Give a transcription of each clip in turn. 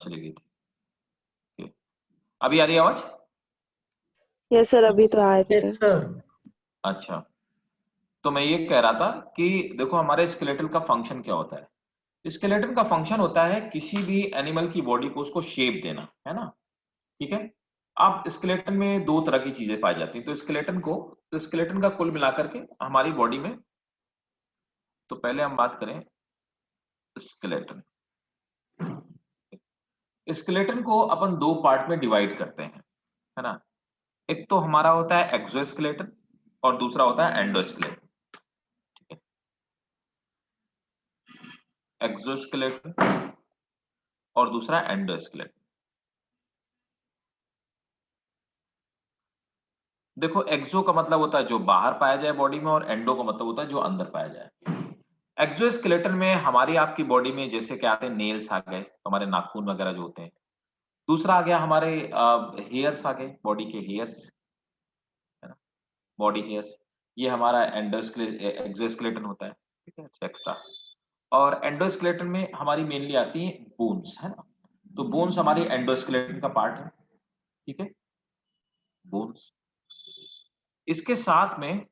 चली गई थी। Okay. अभी आ रही है आवाज? यस सर, अभी तो आ रही है। Yes sir. अच्छा, तो मैं ये कह रहा था कि देखो हमारे स्केलेटल का फंक्शन क्या होता है। स्केलेटन का फंक्शन होता है किसी भी एनिमल की बॉडी को उसको शेप देना, है ना। ठीक है। अब स्केलेटन में दो तरह की चीजें पाई जाती हैं, तो स्केलेटन का कुल मिलाकर के हमारी बॉडी में, तो पहले हम बात करें स्केलेटन। स्केलेटन को अपन दो पार्ट में डिवाइड करते हैं, है ना। एक तो हमारा होता है एक्सोस्केलेटन और दूसरा होता है एंडोस्केलेटन। ठीक है, एक्सोस्केलेटन और दूसरा एंडोस्केलेटन। देखो एक्सो का मतलब होता है जो बाहर पाया जाए बॉडी में, और एंडो का मतलब होता है जो अंदर पाया जाए। एक्सोस्केलेटन में हमारी आपकी बॉडी में जैसे क्या आते हैं, नेल्स आ गए, हमारे नाखून वगैरह जो होते हैं। दूसरा आ गया हमारे हेयर्स आ गए, बॉडी के हेयर्स, है ना, बॉडी हेयर्स। ये हमारा एक्सोस्केलेटन होता है। ठीक है, एक्स्ट्रा। और एंडोस्केलेटन में हमारी मेनली आती है बोन्स, है ना। तो बोन्स हमारी एंडोस्केलेटन का पार्ट है। ठीक है, बोन्स। इसके साथ में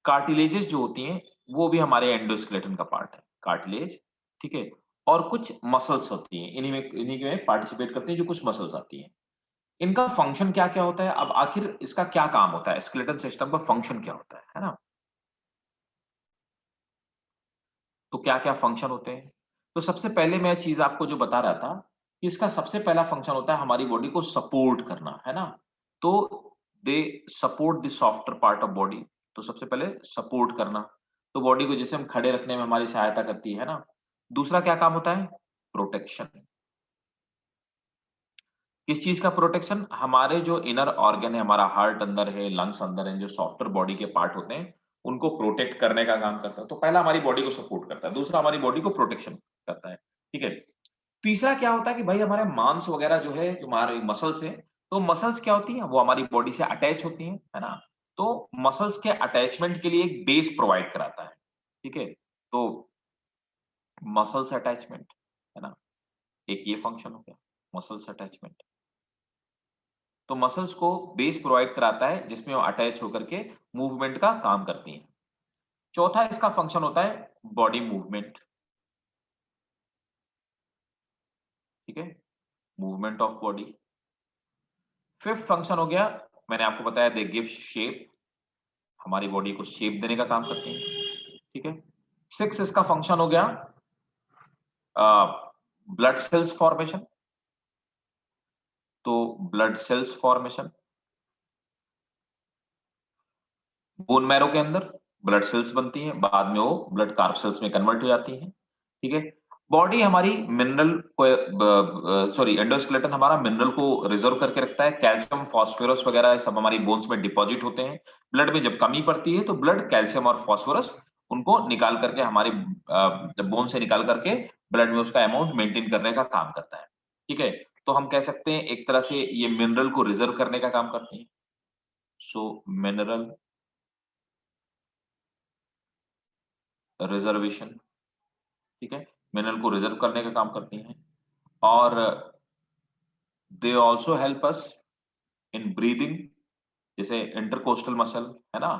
कार्टिलेजेस जो होती हैं वो भी हमारे एंडोस्केलेटन का पार्ट है, कार्टिलेज। ठीक है, और कुछ मसल्स होती हैं, इन्हीं में पार्टिसिपेट करती हैं जो कुछ मसल्स आती हैं। इनका फंक्शन क्या क्या होता है, अब आखिर इसका क्या काम होता है, स्केलेटन सिस्टम का फंक्शन क्या होता है ना। तो क्या क्या फंक्शन होते हैं। तो सबसे पहले मैं चीज आपको जो बता रहा था कि इसका सबसे पहला फंक्शन होता है हमारी बॉडी को सपोर्ट करना, है ना। तो they support the softer part of body. तो सबसे पहले सपोर्ट करना, तो बॉडी को जैसे हम खड़े रखने में हमारी सहायता करती है ना। दूसरा क्या काम होता है, प्रोटेक्शन। किस चीज का प्रोटेक्शन, हमारे जो इनर ऑर्गन है, हमारा हार्ट अंदर है, लंग्स अंदर है, जो सॉफ्टर बॉडी के पार्ट होते हैं उनको प्रोटेक्ट करने का काम करता है। तो पहला हमारी बॉडी को सपोर्ट करता है, दूसरा हमारी बॉडी को प्रोटेक्शन करता है। ठीक है। तीसरा क्या होता है कि भाई हमारे मांस वगैरह जो है, जो हमारे मसल्स है, तो मसल्स क्या होती हैं, वो हमारी बॉडी से अटैच होती हैं, है ना। तो मसल्स के अटैचमेंट के लिए एक बेस प्रोवाइड कराता है। ठीक है, तो मसल्स अटैचमेंट, है ना, एक ये फंक्शन हो गया, मसल्स अटैचमेंट। तो मसल्स को बेस प्रोवाइड कराता है जिसमें वो अटैच होकर के मूवमेंट का काम करती हैं। चौथा इसका फंक्शन होता है बॉडी मूवमेंट। ठीक है, movement of body. Fifth function हो गया, मैंने आपको बताया दे गिव शेप, हमारी बॉडी को शेप देने का काम करते हैं। ठीक है। सिक्स इसका फंक्शन हो गया ब्लड सेल्स फॉर्मेशन। तो blood cells formation, bone marrow के अंदर ब्लड सेल्स बनती हैं, बाद में वो ब्लड कार्ब सेल्स में कन्वर्ट हो जाती हैं। ठीक है। बॉडी हमारी मिनरल को, सॉरी, एंडोस्केलेटन हमारा मिनरल को रिजर्व करके रखता है, कैल्शियम फास्फोरस वगैरह सब हमारी बोन्स में डिपॉजिट होते हैं। ब्लड में जब कमी पड़ती है तो ब्लड कैल्शियम और फास्फोरस उनको निकाल करके हमारे बोन से निकाल करके ब्लड में उसका अमाउंट मेंटेन करने का काम करता है। ठीक है, तो हम कह सकते हैं एक तरह से ये मिनरल को रिजर्व करने का काम करती है। सो मिनरल रिजर्वेशन, ठीक है, मिनरल को रिजर्व करने का काम करती हैं। और they also help us in breathing, जैसे इंटरकोस्टल मसल, है ना।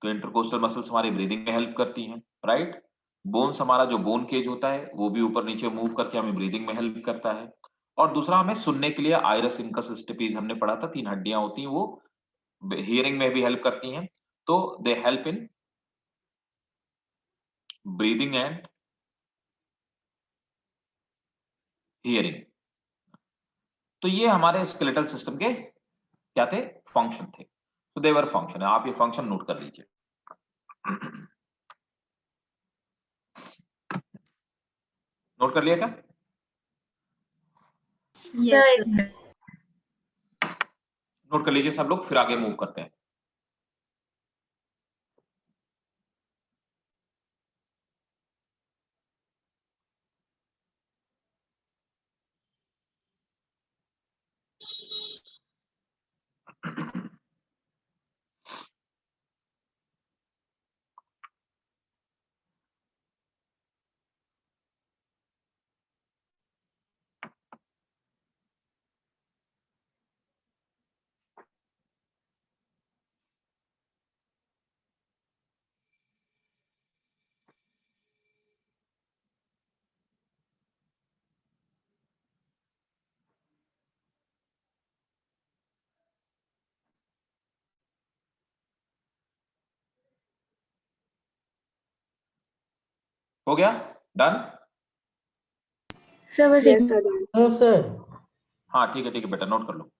तो इंटरकोस्टल मसल्स हमारी ब्रीदिंग में हेल्प करती हैं, राइट। बोन्स, हमारा जो बोन केज होता है वो भी ऊपर नीचे मूव करके हमें ब्रीदिंग में हेल्प करता है। और दूसरा हमें सुनने के लिए आइरस इनकस स्टेपीज हमने पढ़ा था, 3 हड्डियां होती हैं, वो हियरिंग में भी हेल्प करती हैं। तो they help in breathing and hearing. तो ये हमारे स्केलेटल सिस्टम के क्या थे, फंक्शन थे। तो देवर फंक्शन है, आप ये फंक्शन नोट कर लीजिए। नोट कर लिया क्या? सर नोट कर लीजिए सब लोग, फिर आगे मूव करते हैं। हो गया? डन? सर बस यस सर। No sir. हाँ ठीक है बेटा, नोट कर लो।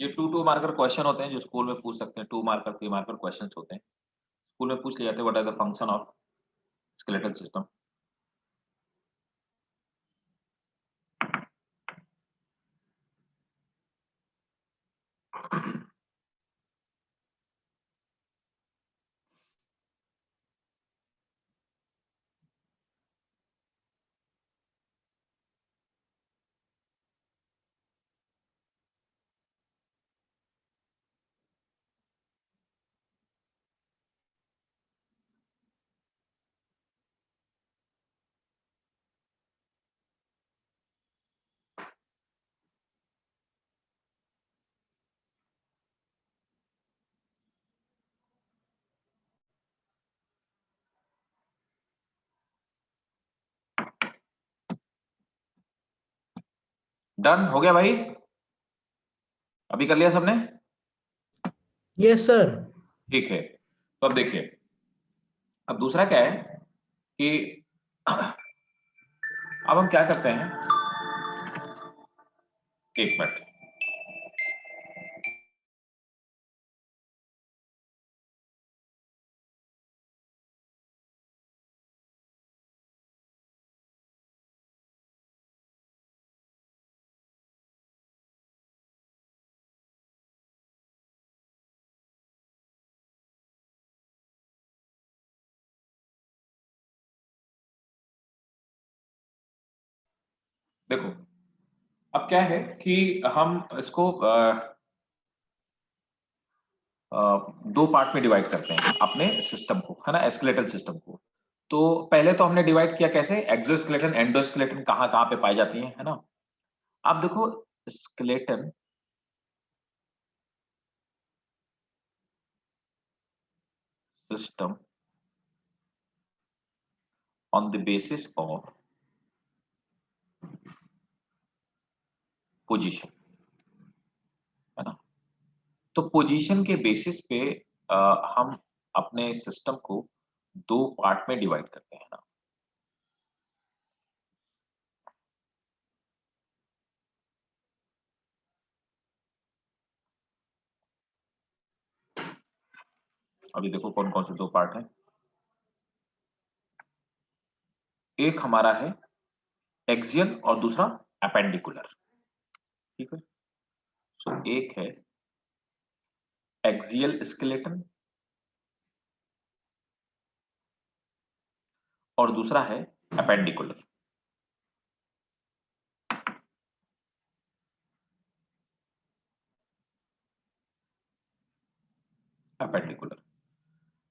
ये 2 मार्कर क्वेश्चन होते हैं जो स्कूल में पूछ सकते हैं। 2 मार्कर 3 मार्कर क्वेश्चंस होते हैं, स्कूल में पूछ लिए जाते हैं। What are the function of skeletal system? Done हो गया भाई? अभी कर लिया सबने? Yes sir. ठीक है, तो अब देखिए, अब दूसरा क्या है कि अब हम क्या करते हैं, एक मिनट। देखो, अब क्या है कि हम इसको 2 पार्ट में डिवाइड करते हैं अपने सिस्टम को, है ना, एस्केलेटल सिस्टम को। तो पहले तो हमने डिवाइड किया कैसे, एक्सोस्केलेटन एंडोस्केलेटन कहाँ कहाँ पे पाई जाती है ना। आप देखो, skeleton system on the basis of position, है ना। तो पोजीशन के बेसिस पे हम अपने सिस्टम को 2 पार्ट में डिवाइड करते हैं ना। अभी देखो कौन कौन से 2 पार्ट हैं। एक हमारा है एक्सियल और दूसरा एपेंडिकुलर, ठीक है। सो एक है एक्सियल स्केलेटन और दूसरा है एपेंडिकुलर। एपेंडिकुलर,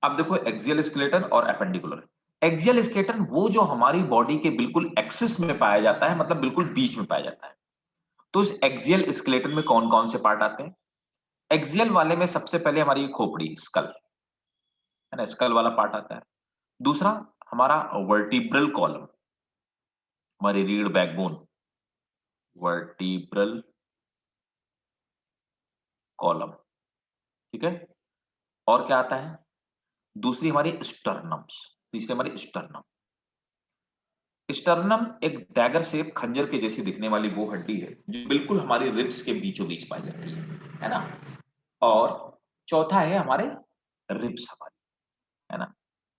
अब देखो एक्सियल स्केलेटन और एपेंडिकुलर। एक्सियल स्केलेटन वो जो हमारी बॉडी के बिल्कुल एक्सिस में पाया जाता है, मतलब बिल्कुल बीच में पाया जाता है। तो इस एक्सियल स्केलेटन में कौन कौन से पार्ट आते हैं? एक्सियल वाले में सबसे पहले हमारी खोपड़ी, स्कल, है ना, स्कल वाला पार्ट आता है। दूसरा हमारा वर्टिब्रल कॉलम, हमारी रीढ़, बैकबोन, वर्टिब्रल कॉलम, ठीक है। और क्या आता है? दूसरी हमारी स्टर्नम्स, तीसरी हमारी स्टर्नम। स्टर्नम एक डैगर शेप, खंजर के जैसी दिखने वाली वो हड्डी है जो बिल्कुल हमारी रिब्स के बीचों बीच पाई जाती है ना। और चौथा है हमारे रिब्स हमारी, है ना।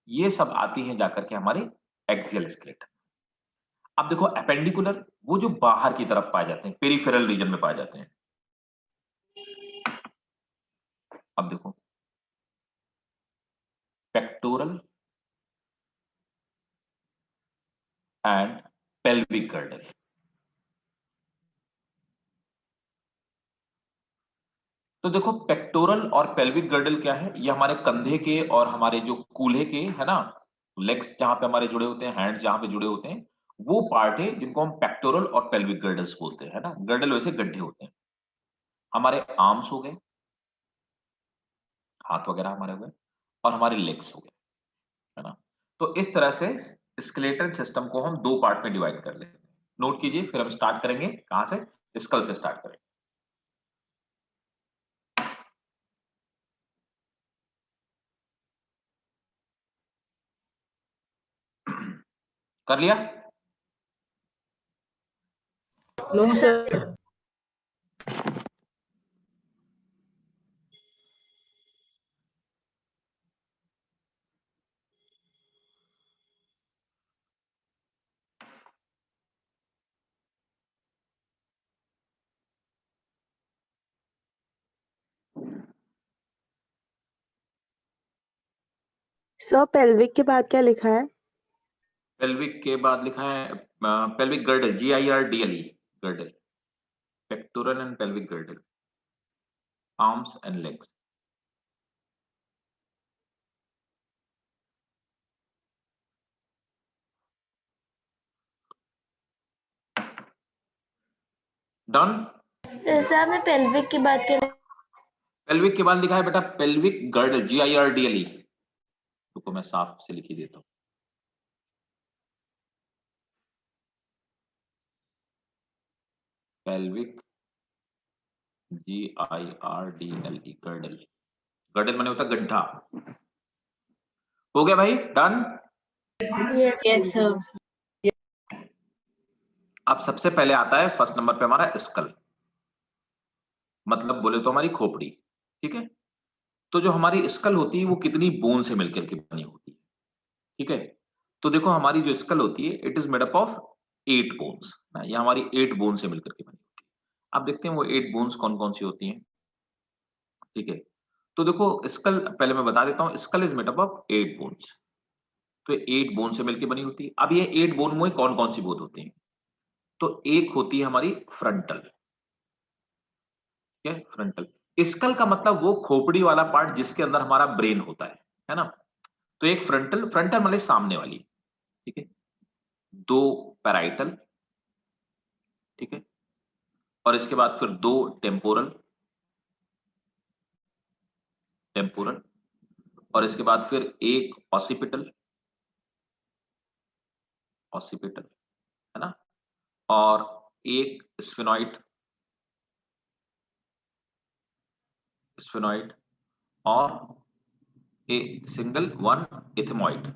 ये सब आती हैं जाकर के हमारे एक्सियल स्केलेटन। अब देखो एपेंडिकुलर, वो जो बाहर की तरफ पाए जाते हैं, पेरिफेरल रीजन में पाए जाते हैं। अब देखो, पेक्टोरल एंड पेल्विक गर्डल। तो देखो, पेक्टोरल और पेल्विक गर्डल क्या है? ये हमारे कंधे के और हमारे जो कूल्हे के, है ना, लेग्स जहां पे हमारे जुड़े होते हैं, हैंड्स जहां पे जुड़े होते हैं, वो पार्ट है जिनको हम पेक्टोरल और पेल्विक गर्डल्स बोलते हैं, है ना। गर्डल वैसे गड्ढे होते हैं। हमारे आर्म्स हो गए, हाथ वगैरह हमारे हो गए, और हमारे लेग्स हो गए, है ना। तो इस तरह से स्केलेटल सिस्टम को हम दो पार्ट में डिवाइड कर लेते हैं। नोट कीजिए, फिर हम स्टार्ट करेंगे कहां से, स्कल से स्टार्ट करेंगे। कर लिया? No, sir. सर पेल्विक के बाद क्या लिखा है? पेल्विक के बाद लिखा है pelvic girdle, GIRDLE, girdle, pectoral and pelvic girdle, arms and legs. Done? Sir आपने पेल्विक की बात की। पेल्विक के बाद लिखा है बेटा पेल्विक गर्डल, GIRDLE। रुको मैं साफ से लिख ही देता हूं। Pelvic GIRDLE, girdle. गर्डल माने होता है गड्ढा। हो गया भाई, डन? Yes sir. अब सबसे पहले आता है फर्स्ट नंबर पे हमारा स्कल, मतलब बोले तो हमारी खोपड़ी। ठीक है। तो जो हमारी स्कल होती है वो कितनी बोन से मिलकर के बनी होती है? ठीक है। तो देखो हमारी जो स्कल होती है it is made up of 8 bones, ये हमारी 8 बोन से मिलकर के बनी होती है। अब देखते हैं वो 8 बोन्स कौन कौन सी होती हैं। ठीक है। तो देखो स्कल पहले मैं बता देता हूं, skull is made up of 8 bones. तो 8 बोन से मिलकर बनी होती है। अब ये 8 बोन में कौन कौन सी बोन होती है? तो एक होती है हमारी फ्रंटल। क्या? फ्रंटल। स्कल का मतलब वो खोपड़ी वाला पार्ट जिसके अंदर हमारा ब्रेन होता है ना। तो एक फ्रंटल, फ्रंटल मतलब सामने वाली। ठीक है। दो पैराइटल। ठीक है। और इसके बाद फिर दो टेम्पोरल, टेम्पोरल। और इसके बाद फिर एक ऑसिपिटल, ऑसिपिटल, है ना। और एक स्फेनॉइड, स्फेनॉइड। और ए सिंगल वन इथेमॉइड।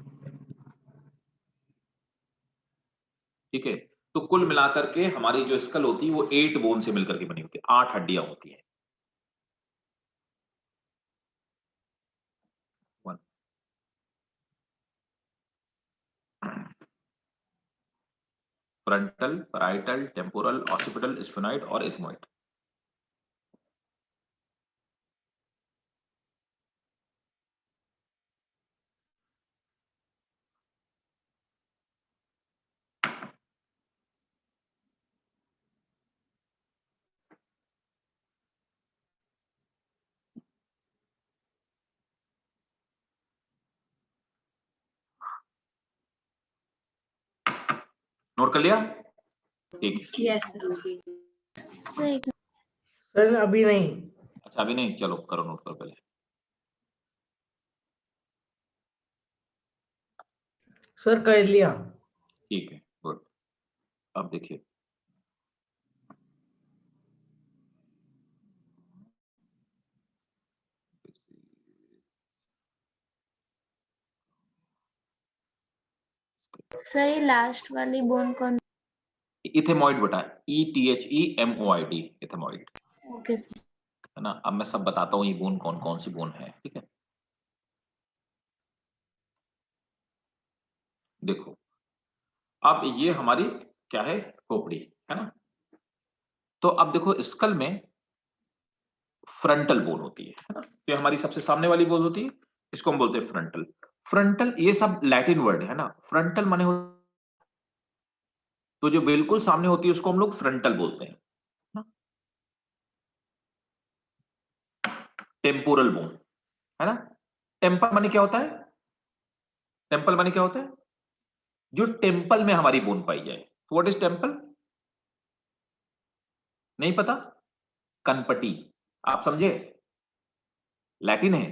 ठीक है। तो कुल मिलाकर के हमारी जो स्कल होती है वो 8 बोन से मिलकर के बनी होती है, 8 हड्डियां होती हैं। Frontal, parietal, temporal, occipital, sphenoid और इथेमॉइड। नोट कर लिया? ठीक। Yes sir. सर अभी नहीं। अच्छा अभी नहीं, चलो करो, नोट करो पहले। सर कर लिया। ठीक है, गुड। अब देखिए सर ये लास्ट वाली बोन कौन? इथेमॉइड बेटा, ETHEMOID, इथेमॉइड, ओके सर। है ना। अब मैं सब बताता हूँ ये बोन कौन कौन सी बोन है। ठीक है। देखो अब ये हमारी क्या है, खोपड़ी, है ना। तो अब देखो स्कल में फ्रंटल बोन होती है ना। तो हमारी सबसे सामने वाली बोन होती है, इसको हम बोलते हैं फ्रंटल। फ्रंटल ये सब लैटिन वर्ड है ना। फ्रंटल माने तो जो बिल्कुल सामने होती है उसको हम लोग फ्रंटल बोलते हैं ना। टेम्पोरल बोन, है ना। टेम्पल माने क्या होता है? टेम्पल माने क्या होता है? जो टेम्पल में हमारी बोन पाई जाए। What is temple? नहीं पता? कनपटी। आप समझे? लैटिन है।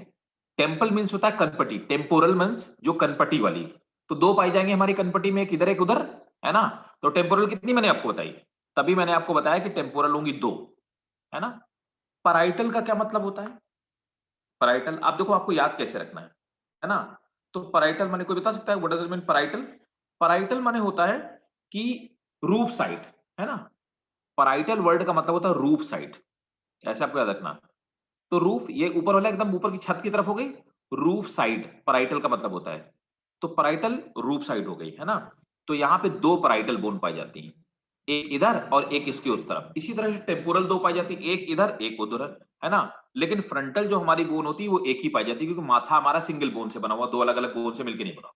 टेम्पल मीन्स होता है कनपटी, टेम्पोरल मीन्स जो कनपटी वाली। तो दो पाई जाएंगे हमारी कनपटी में, एक इधर एक उधर, है ना? तो टेम्पोरल कितनी मैंने आपको बताई? तभी मैंने आपको बताया कि टेम्पोरल होंगी दो, है ना? पैराइटल का क्या मतलब होता है? पैराइटल आप देखो, आपको याद कैसे रखना है ना? तो पैराइटल माने कोई बता सकता है what does it mean parietal? Parietal माने होता है कि रूफ साइड, है ना? पैराइटल वर्ड का मतलब होता है रूफ साइड, ऐसे आपको याद रखना। तो रूफ ये ऊपर वाला एकदम ऊपर की छत की तरफ हो गई, रूफ साइड पैराइटल का मतलब होता है। तो पैराइटल रूफ साइड हो गई, है ना? तो यहां पे दो पैराइटल बोन पाई जाती हैं, एक इधर और एक इसके उस तरफ। इसी तरह से टेम्पोरल दो पाई जाती है, एक इधर एक उधर, है ना? लेकिन फ्रंटल जो हमारी बोन होती है वो एक ही पाई जाती है, क्योंकि माथा हमारा सिंगल बोन से बना हुआ, दो अलग अलग बोन से मिलकर नहीं बना।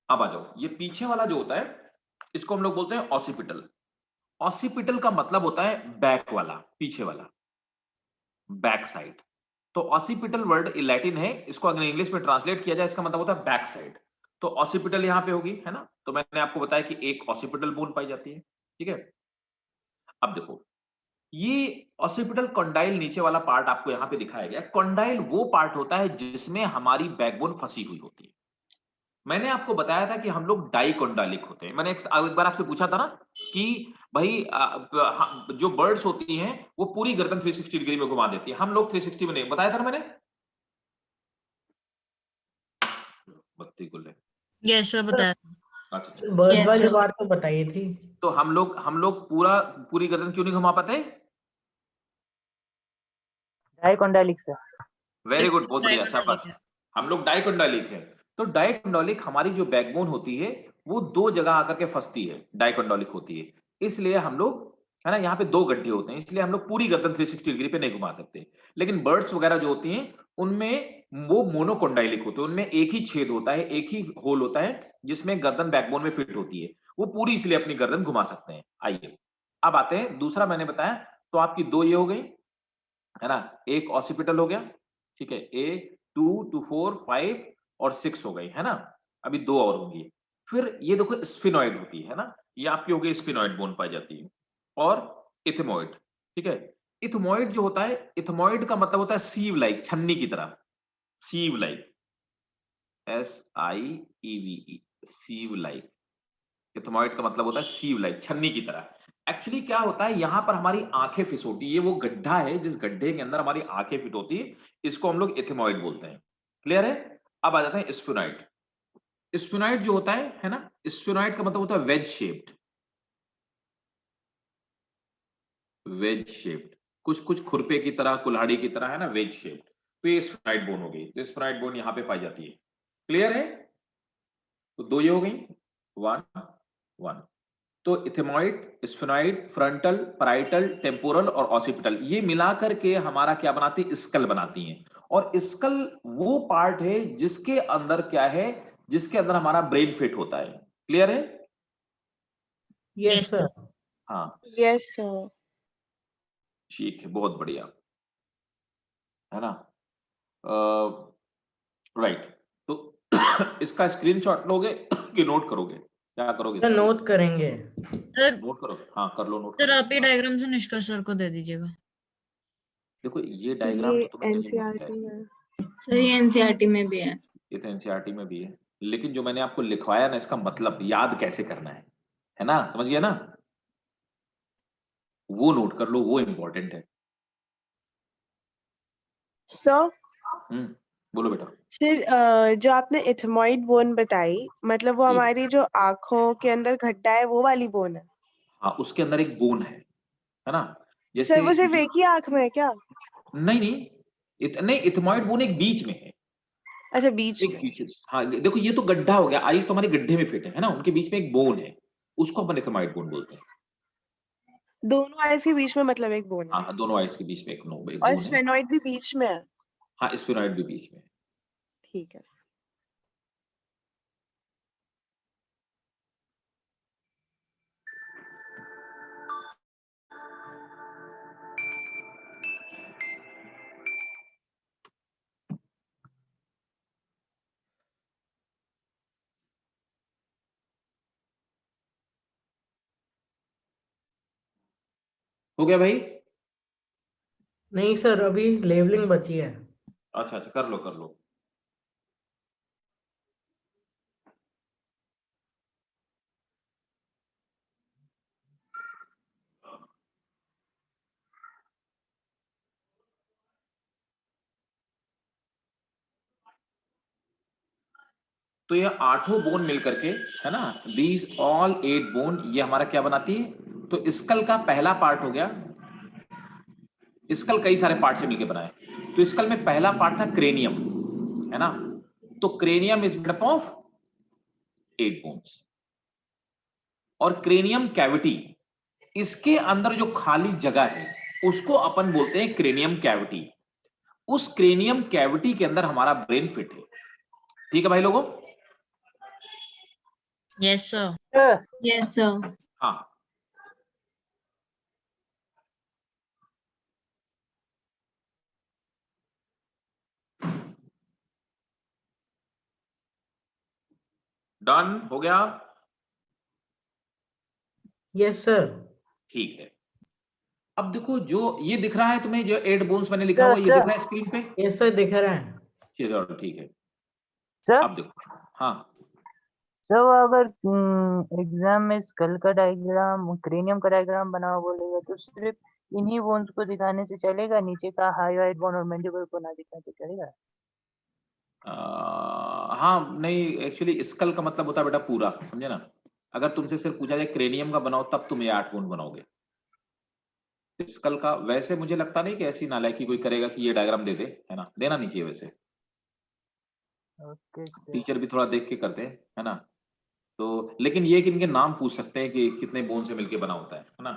अब आ जाओ, ये पीछे वाला जो होता है इसको हम लोग बोलते हैं ऑसिपिटल। ऑसिपिटल का मतलब होता है बैक वाला, पीछे वाला, बैक साइड। तो ऑसिपिटल वर्ड लैटिन है, इसको अगर इंग्लिश में ट्रांसलेट किया जाए इसका मतलब होता है बैक साइड। तो ऑसिपिटल यहां पे होगी, है ना? तो मैंने आपको बताया कि एक ऑसिपिटल बोन पाई जाती है, ठीक है? अब देखो, ये ऑसिपिटल कॉन्डाइल नीचे वाला पार्ट आपको यहां पे दिखाया गया। कॉन्डाइल वो पार्ट होता है जिसमें हमारी बैकबोन फंसी हुई होती है। मैंने आपको बताया था कि हम लोग डाइकोंडालिक होते हैं। मैंने एक बार आपसे पूछा था ना कि भाई जो बर्ड्स होती हैं वो पूरी गर्दन 360 डिग्री में घुमा देती है, हम लोग 360 में नहीं, बताया था ना मैंने? बत्ती गुल है। यस सर बताया। अच्छा अच्छा। बर्ड्स Yes, वाली sir. बात तो बताई थी। तो हम लोग पूरी गर्दन क्यों नहीं घुमा पाते? डाइकोंडालिक सर। वेरी गुड, बहुत बढ़िया, डायगोनलिक शाबाश। है। हम लोग डाइकोंडालिक हैं। तो डाइकोंडालिक हमारी जो बैकबोन होती है वो दो जगह आकर के फंसती है, डाइकोंडालिक होती है। इसलिए हम लोग, है ना, यहाँ पे दो गड्ढे होते हैं, इसलिए हम लोग पूरी गर्दन 360 डिग्री पे नहीं घुमा सकते। लेकिन बर्ड्स वगैरह जो होती हैं उनमें वो मोनोकोंडाइलिक होते हैं, उनमें एक ही छेद होता है, एक ही होल होता है जिसमें गर्दन बैकबोन में फिट होती है, वो पूरी इसलिए अपनी गर्दन घुमा सकते हैं। आइए अब आते हैं, दूसरा मैंने बताया तो आपकी दो ये हो गई, है ना? एक ऑसिपिटल हो गया, ठीक है? ए 2 टू 4 5 और 6 हो गई, है ना? अभी दो और होंगी। फिर ये देखो स्फिनॉइड होती है ना, ये आपकी हो गई स्फिनॉइड बोन पाई जाती है। और इथमॉइड, ठीक है? इथमॉइड जो होता है, इथमॉइड का मतलब होता है सीव लाइक, छन्नी की तरह, सीव लाइक, SIEVE, सीव लाइक। इथमॉइड का मतलब होता है सीव लाइक, छन्नी की तरह। एक्चुअली क्या होता है, यहां पर हमारी आंखें फिट होती है, ये वो गड्ढा है जिस गड्ढे के अंदर हमारी आंखें फिट होती है, इसको हम लोग इथमॉइड बोलते हैं। क्लियर है? अब आ जाते हैं स्फिनॉइड। स्फिनॉइड जो होता है ना, स्फिनॉइड का मतलब होता है वेज शेप्ड, वेज शेप्ड, कुछ कुछ खुरपे की तरह, कुल्हाड़ी की तरह, है ना, वेज शेप्ड। तो ये स्फिनॉइड बोन हो गई, तो स्फिनॉइड बोन यहां पे पाई जाती है। क्लियर है? तो दो ये हो गई, वन वन। तो इथेमॉइड, स्फिनॉइड, फ्रंटल, पैराइटल, टेम्पोरल और ऑसिपिटल, ये मिलाकर के हमारा क्या बनाती है? स्कल बनाती हैं। और स्कल वो पार्ट है जिसके अंदर क्या है, जिसके अंदर हमारा ब्रेन फिट होता है। क्लियर है? Yes Yes, sir. हाँ, यस सर। ठीक है, बहुत बढ़िया, है ना? राइट। तो इसका स्क्रीनशॉट लोगे कि नोट करोगे? क्या करोगे सर इसका? नोट करेंगे। सर नोट करोगे? हाँ कर लो, नोट कर सर लो। आप ही हाँ। डायग्राम से निष्कर्ष सर को दे दीजिएगा। देखो ये डायग्राम ये तो तुम्हें कहीं नहीं दिया है, एनसीईआरटी में। सर ये एनसीईआरटी में भी है। ये तो एनसीईआरटी में भी है, लेकिन जो मैंने आपको लिखवाया ना, इसका मतलब याद कैसे करना है ना? समझ गया ना? वो नोट कर लो, वो इंपॉर्टेंट है। सर हम्म, बोलो बेटा। फिर जो आपने इथमॉइड बोन बताई, मतलब वो जी। हमारी जो आंखों के अंदर गड्ढा है वो वाली बोन है? हाँ, उसके अंदर एक बोन है ना? सर जैसे वो सिर्फ एक ही आंख में है क्या? नहीं नहीं, नहीं, इथमॉइड बोन एक बीच में है, अच्छा बीच एक में। बीच। हाँ देखो, ये तो गड्ढा हो गया, आईज तो हमारे गड्ढे में फिट है ना, उनके बीच में एक बोन है, उसको अपन इथमॉइड बोन बोलते हैं। दोनों आइज के बीच में मतलब एक बोन है? हाँ, दोनों आईज के बीच में एक और बोन है। स्फेनॉइड भी बीच में है? हाँ, स्फिनॉइड भी बीच में है। ठीक है। हो गया भाई? नहीं सर, अभी लेवलिंग बची है। अच्छा अच्छा, कर लो कर लो। तो ये आठों बोन मिलकर के, है ना, दीज ऑल 8 बोन, ये हमारा क्या बनाती है? तो स्कल का पहला पार्ट हो गया। स्कल कई सारे पार्ट से मिलकर बनाए। तो स्कल में पहला पार्ट था क्रेनियम, है ना। तो cranium is made up of 8 bones. और क्रेनियम कैविटी, इसके अंदर जो खाली जगह है उसको अपन बोलते हैं क्रेनियम कैविटी। उस क्रेनियम कैविटी के अंदर हमारा ब्रेन फिट है। ठीक है भाई लोगों? Yes sir. Sir, yes sir. हाँ, डन हो गया। Yes sir. ठीक है। अब देखो, जो ये दिख रहा है तुम्हें, जो 8 बोन्स मैंने लिखा हुआ, ये sir, दिख रहा है स्क्रीन पे? यस सर, दिख रहा है। चलो ठीक है। sir, अब देखो, हाँ sir, अगर एग्जाम में स्कल का डायग्राम, क्रेनियम का डायग्राम बनाओ बोलेगा तो सिर्फ इन्हीं बोन्स को दिखाने से चलेगा, नीचे का हाइवाइड बोन और मैंडिबल को ना दिखा तो चलेगा? हाँ नहीं, एक्चुअली स्कल का मतलब होता है बेटा पूरा, समझे ना। अगर तुमसे सिर्फ पूछा जाए क्रेनियम का बनाओ, तब तुम ये 8 बोन बनाओगे। स्कल का वैसे मुझे लगता नहीं कि ऐसी नालायकी कोई करेगा कि ये डायग्राम दे दे, है ना, देना नहीं चाहिए वैसे। Okay sir. टीचर भी थोड़ा देख के करते हैं, है ना। तो लेकिन ये कि इनके नाम पूछ सकते हैं कि कितने बोन से मिलके बना होता है ना।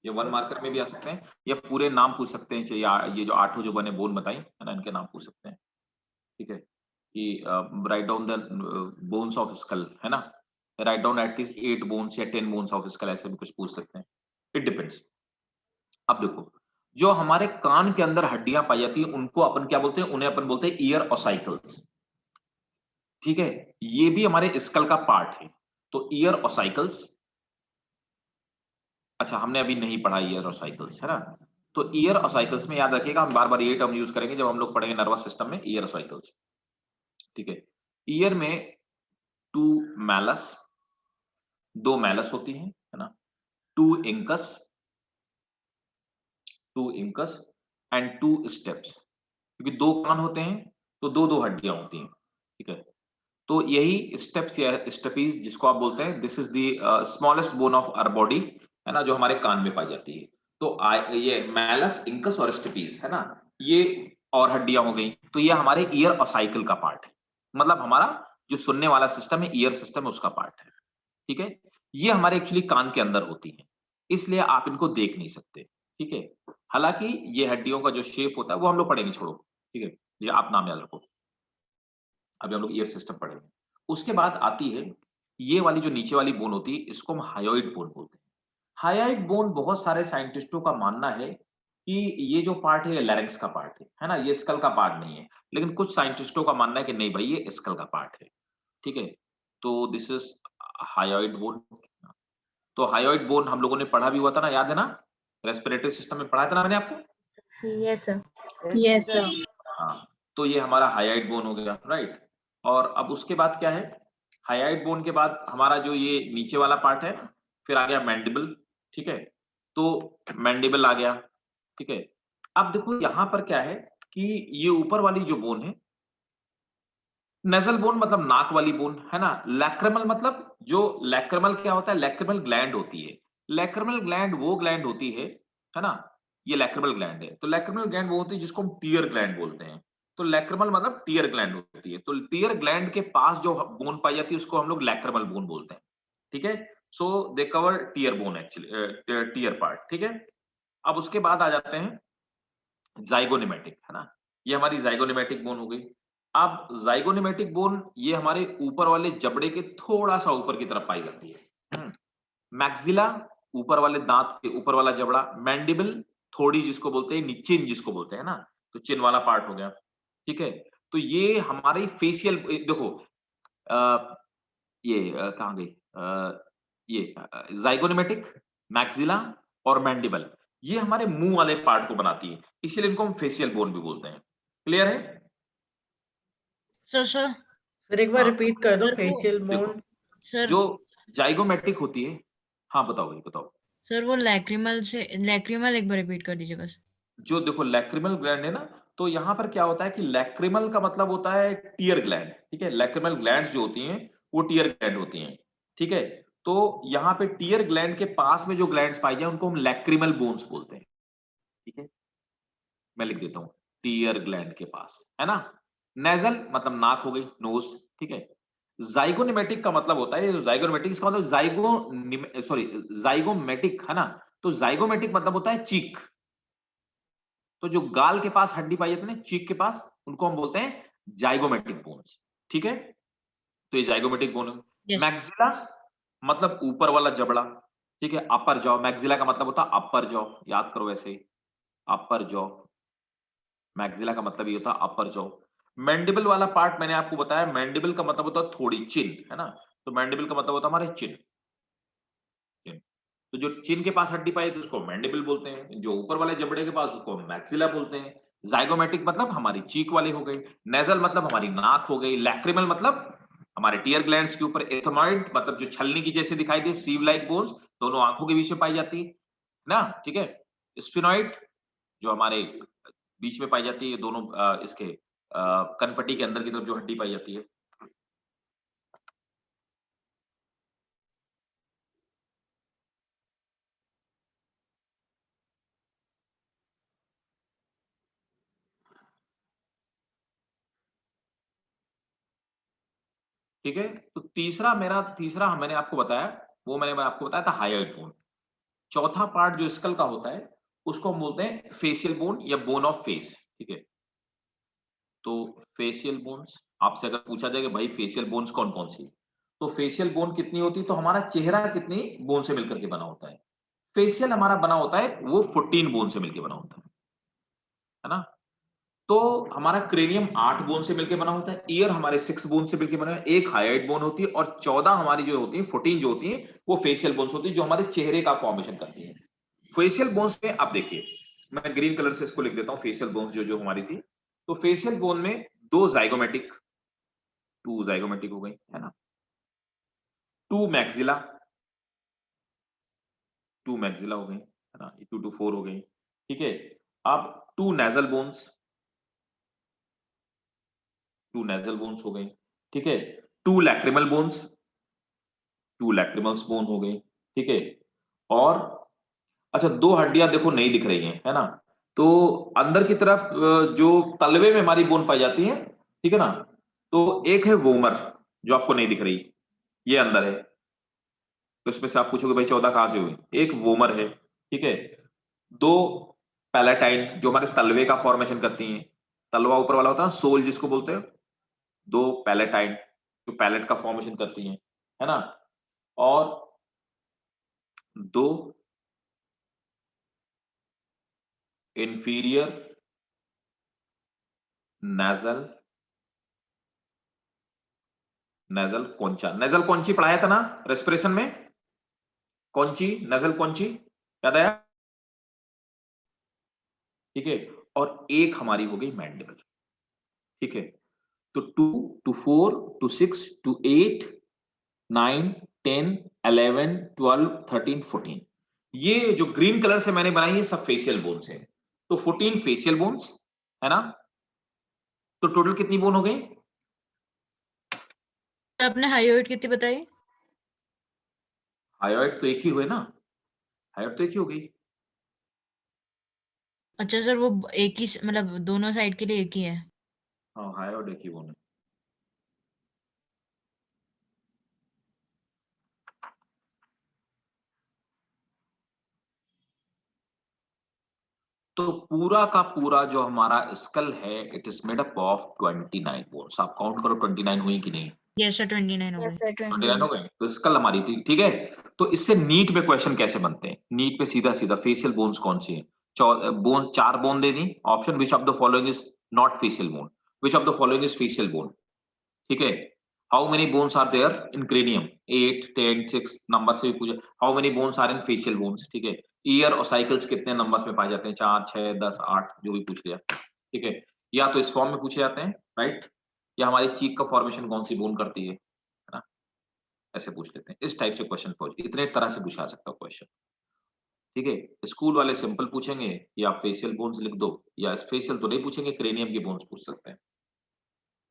ये 1 मार्कर में भी आ सकते हैं, या पूरे नाम पूछ सकते हैं, चाहिए ये जो 8 जो बने बोन बताई, है ना, इनके नाम पूछ सकते हैं। ठीक है, कि write down the bones of skull, है ना, राइट डाउन एटलीस्ट 8 बोन्स या 10 बोन्स ऑफ स्कल, ऐसे भी कुछ पूछ सकते हैं। It depends. अब देखो, जो हमारे कान के अंदर हड्डियां पाई जाती है उनको अपन क्या बोलते हैं? उन्हें अपन बोलते हैं ईयर ऑसाइकल्स। ठीक है, ये भी हमारे स्कल का पार्ट है। तो ईयर ऑसाइकल्स, अच्छा हमने अभी नहीं पढ़ा ईयर ऑसाइकल्स, है ना। तो ईयर ऑसाइकल्स में याद रखिएगा, हम बार बार ये टर्म यूज करेंगे जब हम लोग पढ़ेंगे नर्वस सिस्टम में, ईयर ऑसाइकल्स। ठीक है, ईयर में 2 मैलस, 2 मैलस होती हैं, है ना, 2 इंकस, 2 इंकस एंड 2 स्टेप्स। क्योंकि 2 कान होते हैं तो 2 हड्डियां होती हैं। ठीक है, तो यही स्टेप्स या स्टेपीज जिसको आप बोलते हैं, this is the smallest bone of our body, है ना, जो हमारे कान में पाई जाती है। तो ये मैलस, इंकस और स्टेपीज, है ना, ये और हड्डियां हो गई। तो ये हमारे ईयर ऑसाइकल का पार्ट है, मतलब हमारा जो सुनने वाला सिस्टम है, ईयर सिस्टम, उसका पार्ट है। ठीक है, ये हमारे एक्चुअली कान के अंदर होती है, इसलिए आप इनको देख नहीं सकते। ठीक है, हालांकि ये हड्डियों का जो शेप होता है वो हम लोग पढ़ेंगे, छोड़ो। ठीक है, ये आप नाम याद रखो, अभी हम लोग ईयर सिस्टम पढ़ेंगे। उसके बाद आती है ये वाली जो नीचे वाली बोन होती है, इसको हम हायोइड बोन बोलते हैं। हायोइड बोन, बहुत सारे साइंटिस्टों का मानना है कि ये जो पार्ट है ये लैरिंक्स का पार्ट है ना, ये स्कल का पार्ट नहीं है। लेकिन कुछ साइंटिस्टों का मानना है कि नहीं भाई, ये स्कल का पार्ट है। ठीक है, तो दिस इज हायोइड बोन। तो हायोइड बोन हम लोगों ने पढ़ा भी हुआ था ना, याद है ना, रेस्पिरेटरी सिस्टम में पढ़ा था ना मैंने आपको। Yes sir. Yes sir. हाँ, तो ये हमारा हायोइड बोन हो गया, राइट। और अब उसके बाद क्या है? हायोइड बोन के बाद हमारा जो ये नीचे वाला पार्ट है, फिर आ गया मैंडिबल। ठीक है, तो मैंडिबल आ गया। ठीक है, अब देखो यहां पर क्या है कि ये ऊपर वाली जो बोन है, नेजल बोन मतलब नाक वाली बोन, है ना। लैक्रिमल मतलब, जो लैक्रिमल क्या होता है? लैक्रिमल ग्लैंड होती है। लैक्रिमल ग्लैंड वो ग्लैंड होती है ना, ये लैक्रिमल ग्लैंड है। तो लैक्रिमल ग्लैंड वो होती है जिसको हम टीयर ग्लैंड बोलते हैं। तो लैक्रिमल मतलब टीयर ग्लैंड होती है। तो टीयर ग्लैंड के पास जो बोन पाई जाती है उसको हम लोग लैक्रिमल बोन बोलते हैं। ठीक है, so they cover tear bone actually, tear part. ठीक है, अब उसके बाद आ जाते हैं जाइगोनिमेटिक, है ना, ये हमारी जाइगोनिमेटिक बोन हो गई। अब जाइगोनिमेटिक बोन ये हमारे ऊपर वाले जबड़े के थोड़ा सा ऊपर की तरफ पाई जाती है। मैक्सिला, ऊपर वाले दांत के ऊपर वाला जबड़ा। मैंडिबल, थोड़ी जिसको बोलते हैं, चिन जिसको बोलते हैं ना, तो चिन वाला पार्ट हो गया। ठीक है, तो ये हमारी फेशियल, देखो ये कहाँ गई, ये जाइगोनिमेटिक, मैक्सिला और मैंडिबल, ये हमारे मुंह वाले पार्ट को बनाती है, इसीलिए इनको हम फेशियल बोन भी बोलते हैं। क्लियर है? सर सर एक बार हाँ। रिपीट कर दो, सर, वो- फेशियल देखो, बोन। सर जो जाइगोमेट्रिक होती है, हाँ बताओ भाई बताओ। सर वो लैक्रिमल एक बार रिपीट कर दीजिए बस। जो देखो लैक्रिमल ग्लैंड है ना, तो यहाँ पर क्या होता है कि लैक्रिमल का मतलब होता है टीयर ग्लैंड, ठीक है। लैक्रिमल ग्लैंड जो होती हैं वो टीयर ग्लैंड होती हैं, ठीक है। तो यहाँ पे टीयर ग्लैंड के पास में जो ग्लैंड्स पाई जाए उनको हम लैक्रिमल बोन्स बोलते हैं, ठीक है। मैं लिख देता हूँ, टीयर ग्लैंड के पास, है ना। नेजल मतलब नाक हो गई, नोज, ठीक है। जाइगोनिमेटिक का मतलब होता है, जाइगोनिमेटिक इसका मतलब जाइगोमेटिक है ना, तो जाइगोमेटिक मतलब होता है चीक। तो जो गाल के पास हड्डी पाई जाती है ना, चीक के पास, उनको हम बोलते हैं जाइगोमेटिक बोन्स, ठीक है। तो ये जाइगोमेटिक बोन है। Yes. मैक्सिला मतलब ऊपर वाला जबड़ा, ठीक है। अपर जॉ, मैक्सिला का मतलब होता है अपर जॉ, याद करो ऐसे, अपर जॉ। मैक्सिला का मतलब ये होता है अपर जॉ। मैंडिबल वाला पार्ट मैंने आपको बताया, मैंडिबल का मतलब होता है थोड़ी चिन, है ना। तो मैंडिबल का मतलब होता है हमारे चिन। तो जो चिन के पास हड्डी पाई तो उसको मैंडिबल बोलते हैं, जो ऊपर वाले जबड़े के पास उसको मैक्सिला बोलते हैं। जाइगोमेटिक मतलब हमारी चीक वाले हो गई, नेजल मतलब हमारी नाक हो गई, लैक्रिमल मतलब हमारे टीयर ग्लैंड्स के ऊपर, एथमॉइड मतलब जो छलनी की जैसे दिखाई दे, सीव लाइक बोन्स दोनों आंखों के बीच में पाई जाती है ना, ठीक है। स्फिनॉइड जो हमारे बीच में पाई जाती है, दोनों इसके कनपट्टी के अंदर की तरफ जो हड्डी पाई जाती है। ठीक है। तो तीसरा मैंने आपको बताया, वो मैंने आपको बताया था हायोइड बोन। चौथा पार्ट जो स्कल का होता है उसको हम बोलते हैं फेशियल बोन या बोन ऑफ फेस, ठीक है। तो फेशियल बोन्स, आपसे अगर पूछा जाए कि भाई फेशियल बोन्स कौन कौन सी, तो फेशियल बोन कितनी होती है, तो हमारा चेहरा कितनी बोन से मिलकर के बना होता है। फेशियल हमारा बना होता है वो 14 बोन से मिलकर बना होता है ना। तो हमारा क्रेनियम 8 बोन से मिलकर बना होता है, ईयर हमारे 6 बोन से मिलकर बना है, एक हाइड बोन होती है और 14 हमारी जो होती है, 14 जो होती है वो फेशियल बोन्स होती है जो हमारे चेहरे का फॉर्मेशन करती है। फेशियल बोन्स में आप देखिए, मैं ग्रीन कलर से इसको लिख देता हूं, फेशियल बोन्स जो जो हमारी थी। तो फेशियल बोन में दो जाइगोमेटिक, 2 जाइगोमेटिक हो गई, है ना। 2 मैक्सिला, 2 मैक्सिला हो गई, है ना। 2 to 4 हो गई, ठीक है। अब 2 नेजल बोन्स, 2 नेजल बोन्स हो गई, ठीक है। 2 लैक्रिमल बोन्स, 2 लैक्रिमल्स बोन हो गई, ठीक है। और अच्छा, 2 हड्डियां देखो नहीं दिख रही हैं, है ना। तो अंदर की तरफ जो तलवे में हमारी बोन पाई जाती है, ठीक है ना। तो एक है वोमर जो आपको नहीं दिख रही, ये अंदर है। तो इसमें से आप पूछोगे भाई 14 कहां से हुई, एक वोमर है, ठीक है। 2 पैलेटाइन जो हमारे तलवे का फॉर्मेशन करती हैं, तलवा ऊपर वाला होता है सोल जिसको बोलते हैं। 2 पैलेटाइन जो पैलेट का फॉर्मेशन करती हैं, है ना। और 2 इंफीरियर नेजल, नेजल कौंचा, नेजल कौंची पढ़ाया था ना रेस्पिरेशन में, कौंची, नेजल कौंची, याद आया, ठीक है। और एक हमारी हो गई मैंडिबल, ठीक है। तो 2 to 4 to 6 to 8 9 10 11 12 13 14, ये जो ग्रीन कलर से मैंने बनाई है सब फेशियल बोन्स हैं। तो 14 फेशियल बोन्स, है ना। तो टोटल कितनी बोन हो गई? तो आपने हाइयोइड कितनी बताई? हायोइड तो एक ही हुए ना, हायोइड तो एक ही हो गई। अच्छा सर, वो एक ही मतलब दोनों साइड के लिए एक ही है। हाँ, हायोइड एक ही बोन है। तो पूरा का पूरा जो हमारा स्कल है, it is made up of 29 bones. आप काउंट करो 29 हुई कि नहीं? यस सर, 29 हो यस गए। सर 29 हो 29। गए। तो स्कल हमारी थी, ठीक है। तो इससे नीट में क्वेश्चन कैसे बनते हैं, नीट पे सीधा सीधा फेशियल बोन्स कौन सी है, बोन 4 बोन दे दी, option which of the following is not facial bone, which of the following is facial bone, ठीक है। How many bones are there in cranium, 8 10 6 number से भी पूछे, how many bones are in facial bones, ठीक है। Year और cycles कितने numbers में पाए जाते हैं, 4, 6, 10, 8, जो भी पूछ लिया, ठीक है। या तो इस फॉर्म में पूछे जाते हैं, राइट, या हमारी चीक का फॉर्मेशन कौन सी बोन करती है ना, ऐसे पूछ लेते हैं। इस टाइप से क्वेश्चन पूछ, इतने तरह से पूछा सकता है क्वेश्चन, ठीक है। स्कूल वाले सिंपल पूछेंगे, या फेशियल बोन्स लिख दो, या फेशियल तो नहीं पूछेंगे, क्रेनियम की बोन्स पूछ सकते हैं।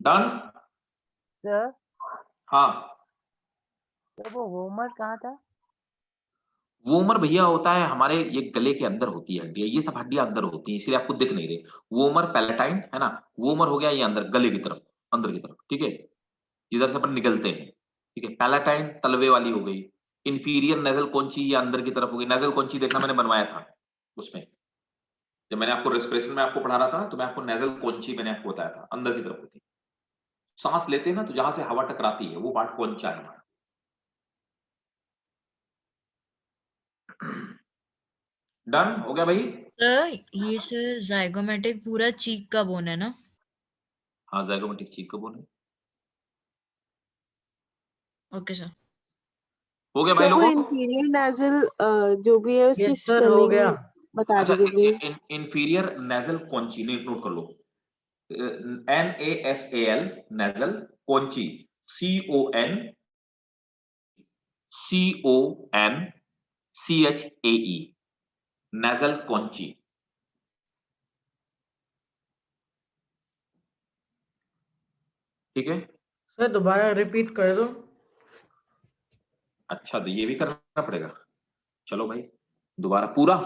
डन। सर हाँ, सर वो वोमर कहाँ था? वोमर भैया होता है हमारे ये गले के अंदर होती है हड्डियां, ये सब हड्डियां अंदर होती हैं, इसलिए आपको दिख नहीं रही। वोमर पैलेटाइन है ना, वोमर हो गया ये अंदर गले की तरफ, अंदर की तरफ, ठीक है, जिधर से अपन निकलते हैं, ठीक है। पैलेटाइन तलवे वाली हो गई। इंफीरियर नेजल कौंची ये अंदर की तरफ हो गई। नेजल कौंची देखना मैंने बनवाया था उसमें, जब मैंने आपको रेस्पिरेशन में आपको पढ़ा रहा था, तो मैं आपको नेजल कौंची मैंने आपको बताया था, अंदर की तरफ होती है। सांस लेते हैं ना, तो जहां से हवा टकराती है वो पार्ट कौंचा है हमारा। डन हो गया भाई। सर ये सर जाइगोमेटिक पूरा चीक का बोन है ना? हाँ, ज़ाइगोमेटिक चीक का बोन है। Okay sir. हो गया भाई सर वो लोगों। इंफीरियर नाजल जो भी है उसकी यस सर, हो गया। स्पेलिंग बता अच्छा, दीजिए प्लीज। इंफीरियर नेजल कौंची नोट कर लो, NASAL नेजल कौंची, CONCHAE नेजल कौंची, ठीक है। सर दोबारा रिपीट कर दो। अच्छा, तो ये भी करना पड़ेगा। चलो भाई, दोबारा पूरा।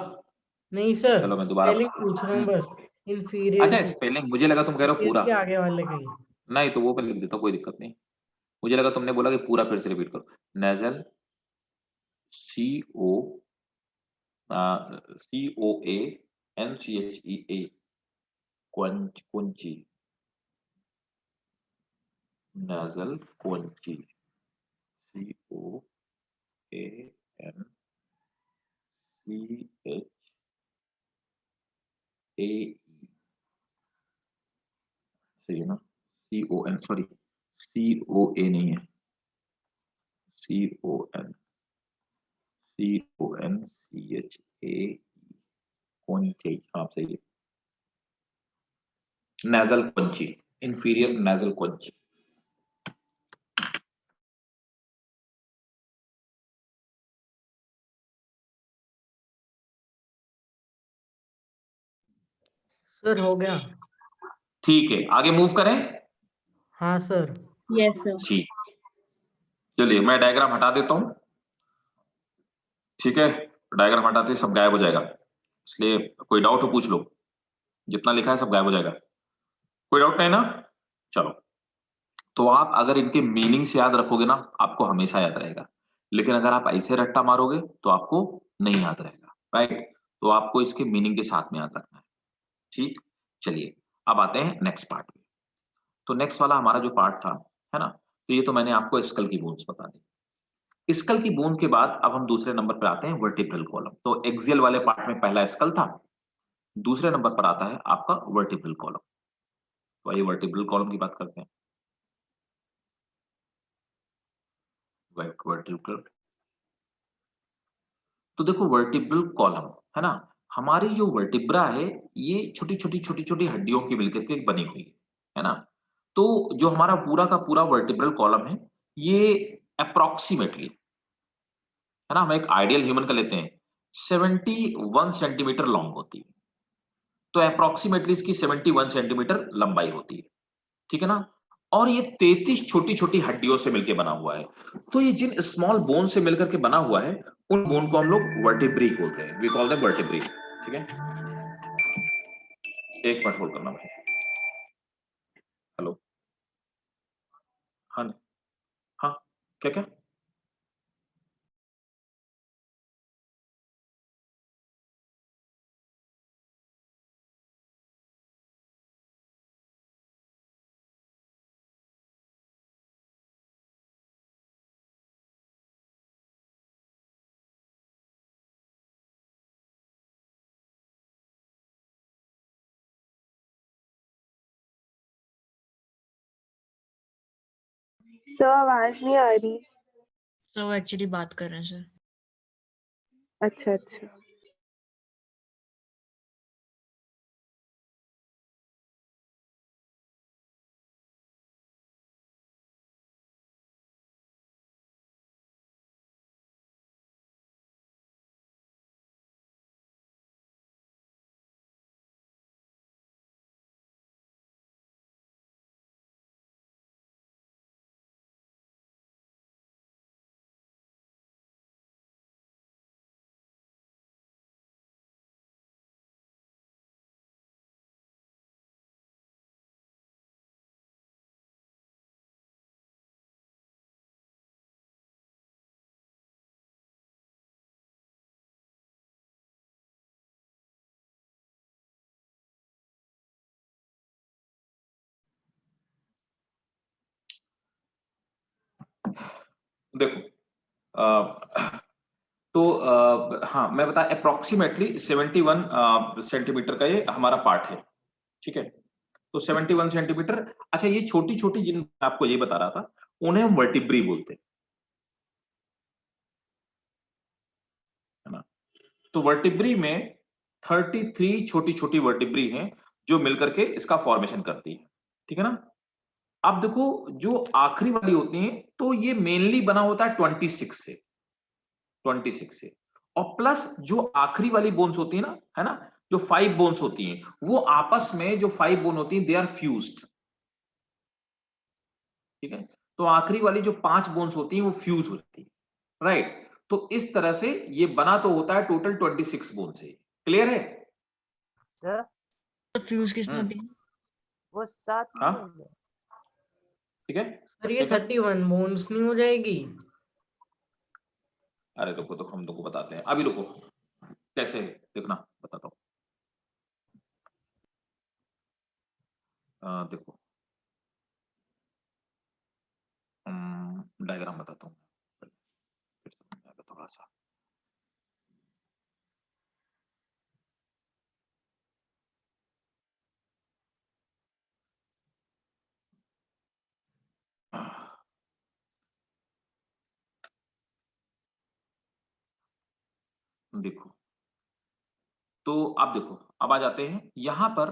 नहीं सर, चलो मैं दोबारा स्पेलिंग पूछ रहा हूँ बस, इंफीरियर अच्छा, की। स्पेलिंग मुझे लगा तुम कह रहे हो इंफीरियर पूरा। के आगे वाले कहीं। नहीं तो वो मैं लिख देता हूँ, कोई दिक्कत नहीं। मुझे लगा तुमने बोला कि पूरा फिर से रिपीट करो। Nasal CO COANCHEA conchae, nasal conchae, COANCHEA, सही है ना। CON, सॉरी, COA नहीं है, CONCHA कौंची, हाँ सही है। Nasal conchae, inferior nasal conchae. Sir हो गया। ठीक है, आगे मूव करें। हाँ सर। Yes sir. ठीक, चलिए मैं डायग्राम हटा देता हूं, ठीक है। डायग्राम हटाते ही सब गायब हो जाएगा, इसलिए कोई डाउट हो पूछ लो, जितना लिखा है सब गायब हो जाएगा। कोई डाउट नहीं ना? चलो, तो आप अगर इनके मीनिंग से याद रखोगे ना, आपको हमेशा याद रहेगा। लेकिन अगर आप ऐसे रट्टा मारोगे तो आपको नहीं याद रहेगा, राइट। तो आपको इसके मीनिंग के साथ में याद रखना है, ठीक। चलिए, अब आते हैं नेक्स्ट पार्ट में। तो नेक्स्ट वाला हमारा जो पार्ट था, है ना, तो ये तो मैंने आपको स्कल की बोन्स बता दी। स्कल की बोन के बाद अब हम दूसरे नंबर पर आते हैं, वर्टिब्रल कॉलम। तो एक्सियल वाले पार्ट में पहला स्कल था, दूसरे नंबर पर आता है आपका वर्टिब्रल कॉलम। तो आइए वर्टिब्रल कॉलम की बात करते हैं। वर्टिब्रल, तो देखो वर्टिब्रल कॉलम, है ना, हमारी जो वर्टिब्रा है ये छोटी छोटी छोटी छोटी हड्डियों की मिलकर के बनी हुई है ना। तो जो हमारा पूरा का पूरा वर्टिब्रल कॉलम है, ये अप्रोक्सीमेटली, है ना, हम एक आइडियल ह्यूमन का लेते हैं, 71 सेंटीमीटर लॉन्ग होती है। तो अप्रोक्सीमेटली इसकी 71 सेंटीमीटर लंबाई होती है, ठीक है ना। और ये 33 छोटी छोटी हड्डियों से मिलकर बना हुआ है। तो ये जिन स्मॉल बोन से मिलकर के बना हुआ है, उन बोन को हम लोग वर्टिब्री बोलते हैं, वी कॉल देम वर्टिब्री, ठीक है। एक मिनट होल्ड करना भाई। हेलो, हाँ हाँ, क्या क्या? सर आवाज नहीं आ रही। सर वो एक्चुअली बात कर रहे हैं सर। अच्छा अच्छा। देखो हाँ मैं बता अप्रोक्सीमेटली 71 सेंटीमीटर का ये हमारा पार्ट है, ठीक है। तो 71 सेंटीमीटर। अच्छा, ये छोटी छोटी जिन मैं आपको ये बता रहा था उन्हें हम वर्टिब्री बोलते हैं, है ना। तो वर्टिब्री में 33 छोटी छोटी वर्टिब्री हैं जो मिलकर के इसका फॉर्मेशन करती है, ठीक है ना। अब देखो जो आखिरी वाली होती है तो ये मेनली बना होता है 26 से, 26 से, और प्लस जो आखिरी वाली बोन्स होती है ना, है ना, जो 5 बोन्स होती हैं वो आपस में जो 5 बोन होती हैं दे आर फ्यूज्ड, ठीक है। तो आखिरी वाली जो 5 बोन्स होती हैं वो फ्यूज होती है, राइट। तो इस तरह से ये बना तो होता है टोटल 26 बोन से। क्लियर है? सर तो फ्यूज किसमें होती है? वो 7 में हाँ? हो गया। ठीक है। सर ये 31 बोन्स नहीं हो जाएगी? अरे रुको, तो हम लोग को बताते हैं, अभी रुको, कैसे देखना बताता हूँ। देखो डायग्राम बताता हूँ थोड़ा सा। देखो, तो आप देखो, अब आ जाते हैं यहां पर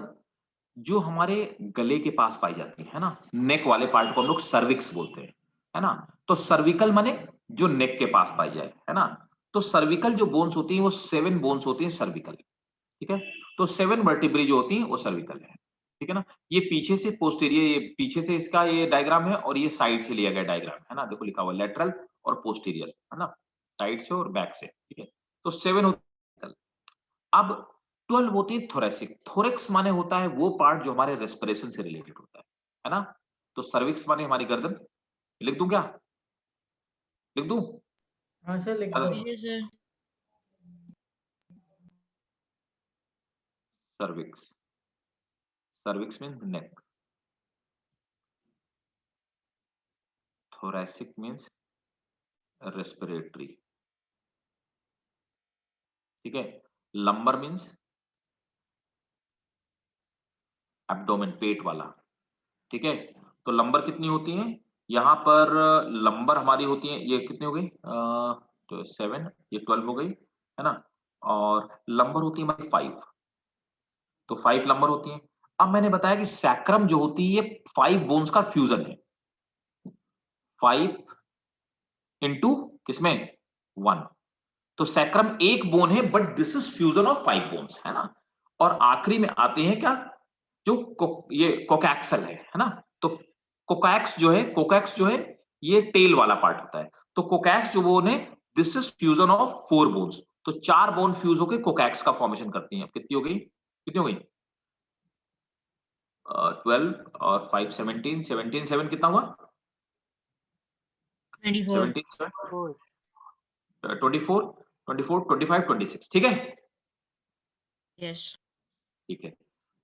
जो हमारे गले के पास पाई जाती है ना, नेक वाले पार्ट को हम लोग सर्विक्स बोलते हैं, है ना। तो सर्विकल माने जो नेक के पास पाई जाए, है ना। तो सर्विकल जो बोन्स होती हैं वो 7 बोन्स होती हैं सर्विकल, ठीक है। तो 7 वर्टिब्री जो होती हैं वो सर्विकल है, ठीक है ना। ये पीछे से पोस्टीरियर, ये पीछे से इसका ये डायग्राम है और ये साइड से लिया गया डायग्राम है ना। देखो लिखा हुआ लेटरल और पोस्टीरियर, है ना, साइड से और बैक से, ठीक है। तो 7 होती है। अब 12 होती है थोरेसिक। थोरेक्स माने होता है वो पार्ट जो हमारे रेस्पिरेशन से रिलेटेड होता है ना। तो सर्विक्स माने हमारी गर्दन। लिख दूं क्या? लिख दूं? हाँ सर लिख दो। जी सर। सर्विक्स, सर्विक्स मीन्स नेक, thoracic मीन्स रेस्पिरेटरी, ठीक है। लंबर मीन्स एब्डोमेन, पेट वाला, ठीक है। तो लंबर कितनी होती है यहाँ पर? लंबर हमारी होती है, ये कितनी हो गई? तो 7, ये 12 हो गई, है ना। और लंबर होती है हमारी 5, तो 5 लंबर होती है। अब मैंने बताया कि सैक्रम जो होती है ये 5 बोन्स का फ्यूजन है, 5 इंटू किसमें? 1। तो सैक्रम एक बोन है but this is fusion of 5 bones, है ना। और आखिरी में आते हैं क्या? जो ये कोकैक्सल है ना। तो कोकैक्स जो है ये टेल वाला पार्ट होता है। तो कोकैक्स जो बोन है this is fusion of 4 bones. तो 4 बोन फ्यूज होकर कोकैक्स का फॉर्मेशन करती हैं। कितनी हो गई? कितनी हो गई? 12 और 5 17, 17 7 कितना हुआ? 24। 17 7 24 24 25 26, ठीक है। यस। ठीक है।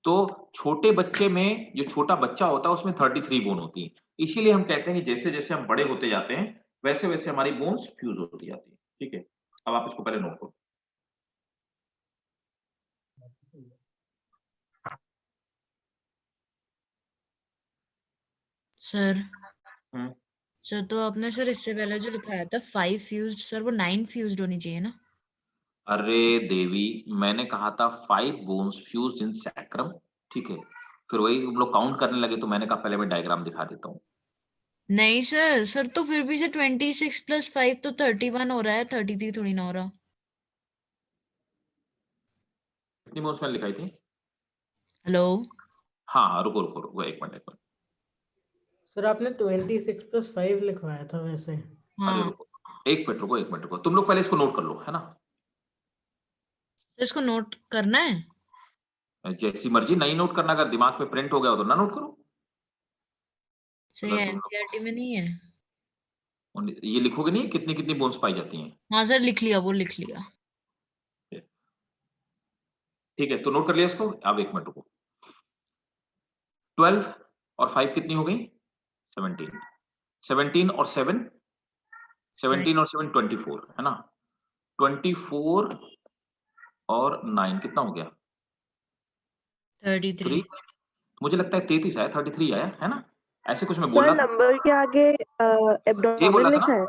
तो छोटे बच्चे में जो छोटा बच्चा होता है उसमें 33 बोन होती है। इसीलिए हम कहते हैं कि जैसे जैसे हम बड़े होते जाते हैं वैसे वैसे हमारी बोन्स फ्यूज होती जाती है, ठीक है। अब आप इसको पहले नोट करो। सर हम्म। सर तो आपने सर इससे पहले जो लिखाया था 5 फ्यूज्ड, सर वो 9 फ्यूज्ड होनी चाहिए ना? अरे देवी, मैंने कहा था 5 बोन्स फ्यूज्ड इन सैक्रम, ठीक है। फिर वही हम लोग काउंट करने लगे तो मैंने कहा पहले मैं डायग्राम दिखा देता हूँ। नहीं सर, सर तो फिर भी से 26 + 5 तो 31 हो रहा है, 33 थोड़ी ना हो रहा। कितनी बोन्स मैंने लिखाई थी? हेलो। हाँ हाँ, रुको रुको रुको, एक मिनट। सर आपने 26 + 5 लिखवाया था वैसे। अरे हाँ, रुको, एक मिनट रुको, एक मिनट रुको, तुम लोग पहले इसको नोट कर लो, है ना। सर इसको नोट करना है? जैसी मर्जी, नहीं नोट करना, अगर दिमाग में प्रिंट हो गया हो तो ना नोट करो। सर अगर ये तुम एनसीईआरटी में नहीं है? ये लिखोगे नहीं कितनी कितनी बोन्स पाई जाती हैं? हाँ सर लिख लिया, वो लिख लिया। ठीक है, तो नोट कर लिया इसको। अब एक मिनट रुको। 12 और 5 कितनी हो गई? 17। 17 और 7 17 और 7 24 है ना। 24 और 9 कितना हो गया? 33। 3। मुझे लगता है 33 आया, 33 आया है ना, ऐसे कुछ मैं बोल सर रहा था। नंबर के आगे ये एब्डोमेन बोला था लिखा ना। है।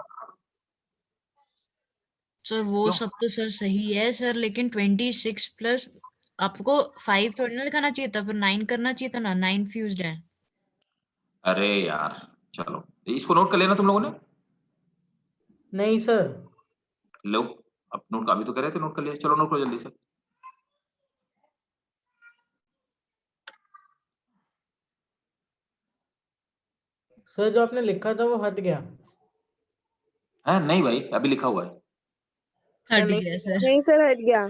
सर वो क्यों? सब तो सर सही है सर, लेकिन 26 प्लस आपको 5 थोड़ी ना लिखाना चाहिए था, फिर 9 करना चाहिए था ना, 9 फ्यूज्ड है। अरे यार चलो, इसको नोट कर लेना तुम लोगों ने। नहीं सर। लो, अब नोट अभी तो कह रहे थे नोट कर लिया, चलो नोट करो जल्दी से। सर जो आपने लिखा था वो हट गया। है नहीं भाई, अभी लिखा हुआ है। सर हट नहीं। गया सर। नहीं सर हट गया।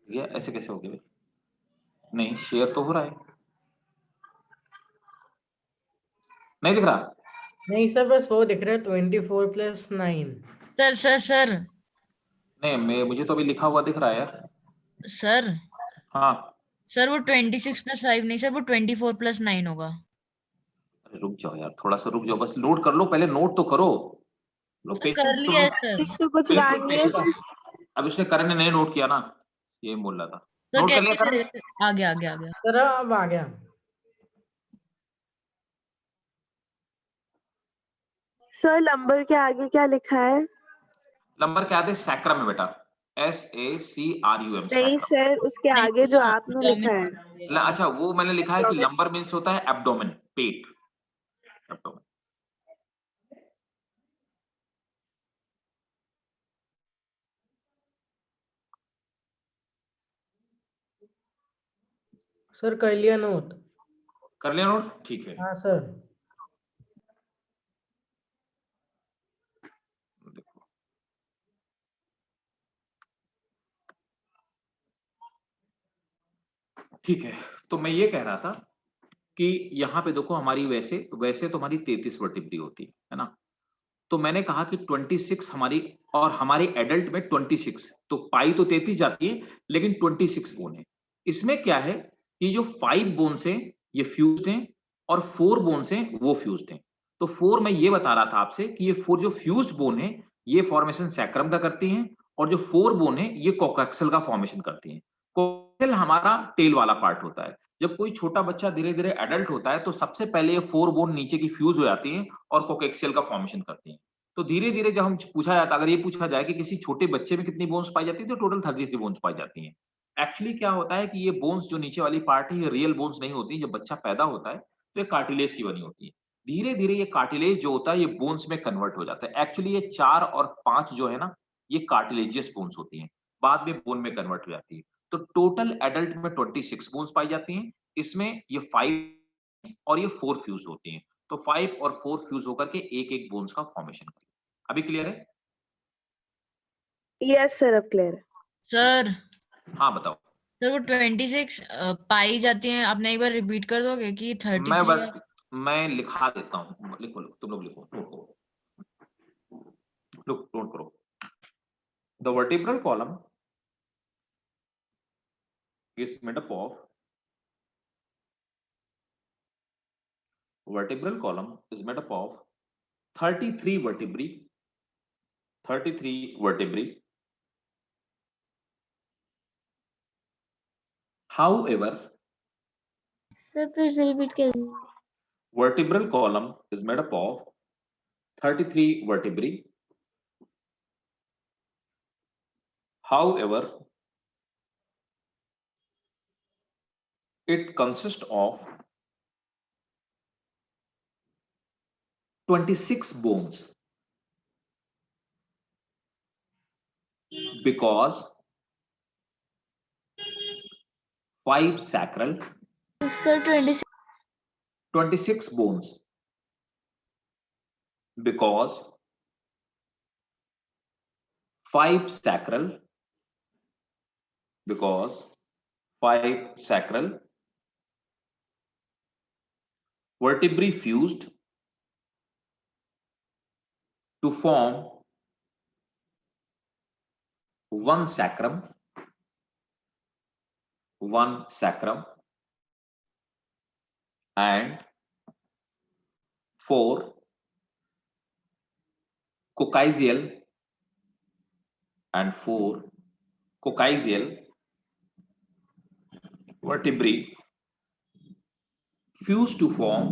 ये ऐसे कैसे हो गया भाई? नहीं, शेयर तो हो रहा है, नहीं दिख रहा। नहीं सर, बस वो दिख रहा है 24 + 9। सर सर सर नहीं, मुझे तो अभी लिखा हुआ दिख रहा है यार। सर हाँ। सर वो 26 + 5 नहीं सर, वो 24 + 9 होगा। अरे रुक जाओ यार, थोड़ा सा रुक जाओ, बस नोट कर लो, पहले नोट तो करो। लो सर कर पेशेंस तो लिया लो। है सर। तो कुछ बिल्कुल रहा नहीं है पेशेंस। सर। अब उसने करण ने नहीं नोट किया ना, ये बोल रहा था। सर नोट कर लिया कैसे करण? करेगा? आ गया आ गया आ गया। सर अब आ गया। सर नंबर के आगे क्या लिखा है? नंबर क्या आते? सैक्रम है बेटा, SACRUM नहीं सैक्रम। सर उसके नहीं आगे जो ना, आपने लिखा है। अच्छा वो मैंने लिखा है कि Abdomen। लंबर मीन्स होता है एब्डोमेन, पेट, एब्डोमेन। सर कर लिया नोट। कर लिया नोट? ठीक है। हाँ सर। देखो, ठीक है, तो मैं ये कह रहा था कि यहाँ पे देखो हमारी वैसे वैसे तो हमारी 33 वर्टिब्री होती है ना, तो मैंने कहा कि 26 हमारी, और हमारे एडल्ट में 26, तो पाई तो 33 जाती है, लेकिन 26 बोन है। इसमें क्या है कि जो 5 बोन्स हैं ये फ्यूज्ड हैं, और 4 बोन्स हैं वो फ्यूज्ड हैं। तो 4 मैं ये बता रहा था आपसे कि ये 4 जो फ्यूज्ड बोन है ये फॉर्मेशन सैक्रम का करती हैं, और जो 4 बोन है ये कोकोएक्सियल का फॉर्मेशन करती हैं। कोकोएक्सियल हमारा टेल वाला पार्ट होता है। जब कोई छोटा बच्चा धीरे धीरे एडल्ट होता है तो सबसे पहले ये 4 बोन नीचे की फ्यूज हो जाती हैं और कोकोएक्सियल का फॉर्मेशन करती हैं। तो धीरे धीरे जब हम पूछा जाता, अगर ये पूछा जाए कि किसी छोटे बच्चे में कितनी बोन्स पाई जाती है, तो टोटल 33 बोन्स पाई जाती हैं। एक्चुअली क्या होता है कि ये बोन्स जो नीचे वाली पार्ट है ये रियल बोन्स नहीं होती। जब बच्चा पैदा होता है तो ये कार्टिलेज की बनी होती है। धीरे धीरे ये कार्टिलेज जो होता है ये बोन्स में कन्वर्ट हो जाता है। एक्चुअली ये 4 और 5 जो है ना, ये कार्टिलेजियस बोन्स होती हैं, बाद में बोन में कन्वर्ट हो जाती है। तो टोटल एडल्ट में 26 बोन्स पाई जाती हैं, इसमें ये 5 और ये 4 फ्यूज होती हैं। तो 5 और 4 फ्यूज होकर के एक एक बोन्स का फॉर्मेशन करती है। अभी क्लियर है? यस सर अब क्लियर है। सर हाँ बताओ। सर वो 26 पाई जाती है, आपने एक बार रिपीट कर दोगे कि 33 है? मैं लिखा देता हूँ, लिखो तुम लोग लिखो, नोट करो, नोट करो। The vertebral column is made up of vertebral column is made up of 33 vertebrae, 33 vertebrae. However, sir फिर से रिपीट कर। vertebral column is made up of 33 vertebrae. However, it consists of 26 bones because 5 sacral, sir 26 bones because 5 sacral, because 5 sacral vertebrae fused to form one sacrum and 4 coccygeal and 4 coccygeal vertebrae fuse to form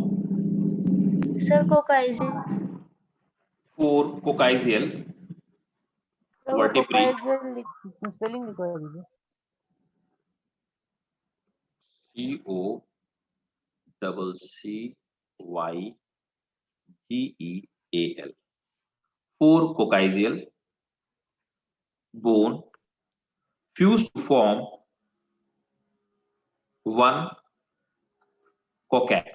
Sir, coccygeal. 4 coccygeal sir वो vertebrae spelling लिखवा दीजिए। COCCYGEAL 4 coccygeal bone fused to form 1 coccix।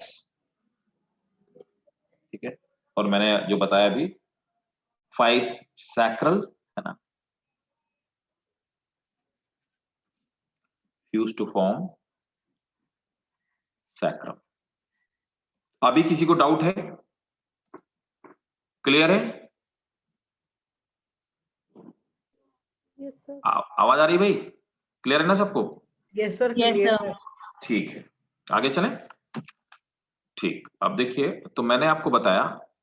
ठीक है, और मैंने जो बताया अभी 5 sacral है ना, fused to form sacrum। अभी किसी को डाउट है? क्लियर है? Yes, sir. आवाज आ रही भाई? क्लियर है ना सबको? Yes sir, Yes, clear sir. है। ठीक है, आगे चलें। ठीक, अब देखिए, तो मैंने आपको बताया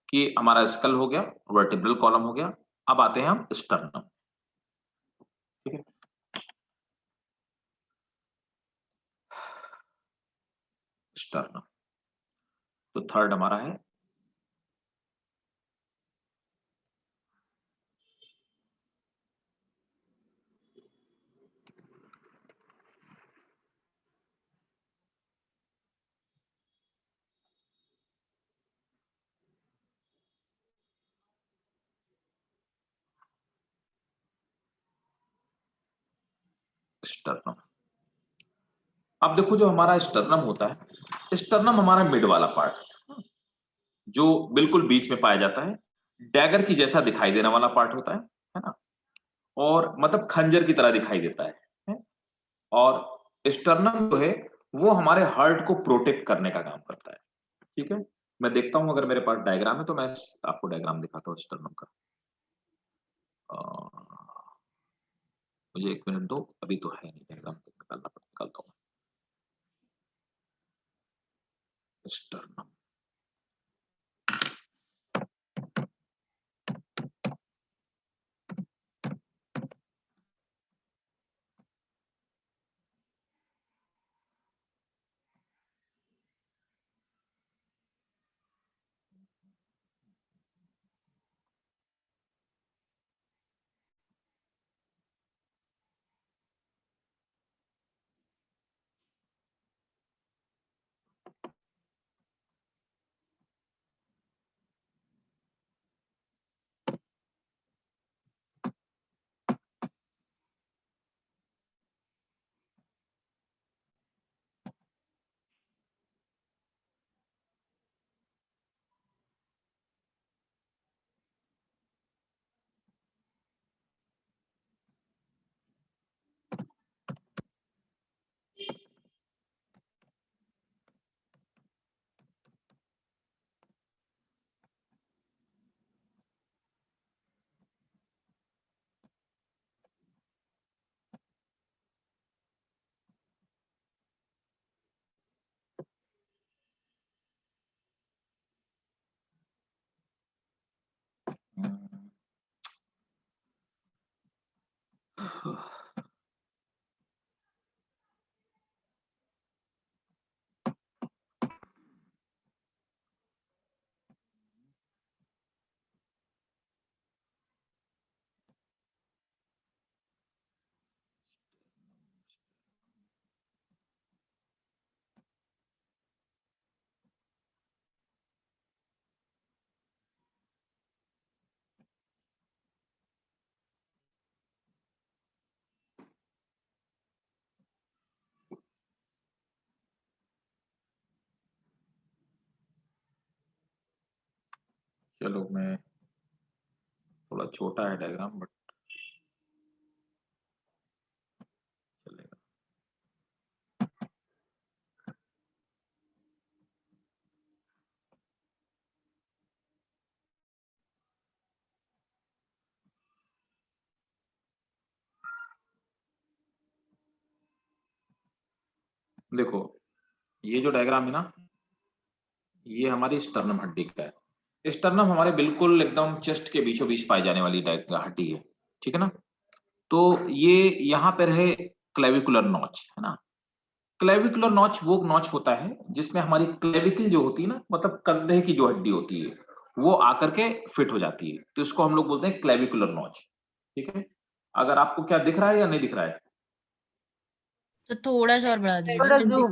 कि हमारा स्कल हो गया, वर्टिब्रल कॉलम हो गया। अब आते हैं हम स्टर्नम। ठीक है, स्टर्नम तो थर्ड हमारा है स्टर्नम। अब देखो, जो हमारा स्टर्नम होता है, स्टर्नम हमारा मिड वाला पार्ट है, जो बिल्कुल बीच में पाया जाता है। डैगर की जैसा दिखाई देने वाला पार्ट होता है ना, और मतलब खंजर की तरह दिखाई देता है? और स्टर्नम जो है वो हमारे हार्ट को प्रोटेक्ट करने का काम करता है। ठीक है, मैं देखता हूं, अगर मेरे पास डायग्राम है तो मैं आपको डायग्राम दिखाता हूँ स्टर्नम का। मुझे 1 मिनट दो, अभी तो है नहीं डायग्राम, तो निकालता हूँ स्टर्नम। चलो, मैं थोड़ा छोटा है डायग्राम, बट चलेगा। देखो, ये जो डायग्राम है ना, ये हमारी स्टर्नम हड्डी का है। स्टर्नम हमारे बिल्कुल एकदम चेस्ट के बीचों बीच पाई जाने वाली हड्डी है, ठीक है ना। तो ये यहाँ पे रहे क्लेविकुलर नॉच, है ना। क्लेविकुलर नॉच वो नॉच होता है जिसमें हमारी क्लेविकल जो होती है ना, मतलब कंधे की जो हड्डी होती है वो आकर के फिट हो जाती है, तो इसको हम लोग बोलते हैं क्लेविकुलर नॉच, ठीक है। अगर आपको क्या दिख रहा है या नहीं दिख रहा है? तो थोड़ा सा और बढ़ा दीजिए। थोड़ा zoom।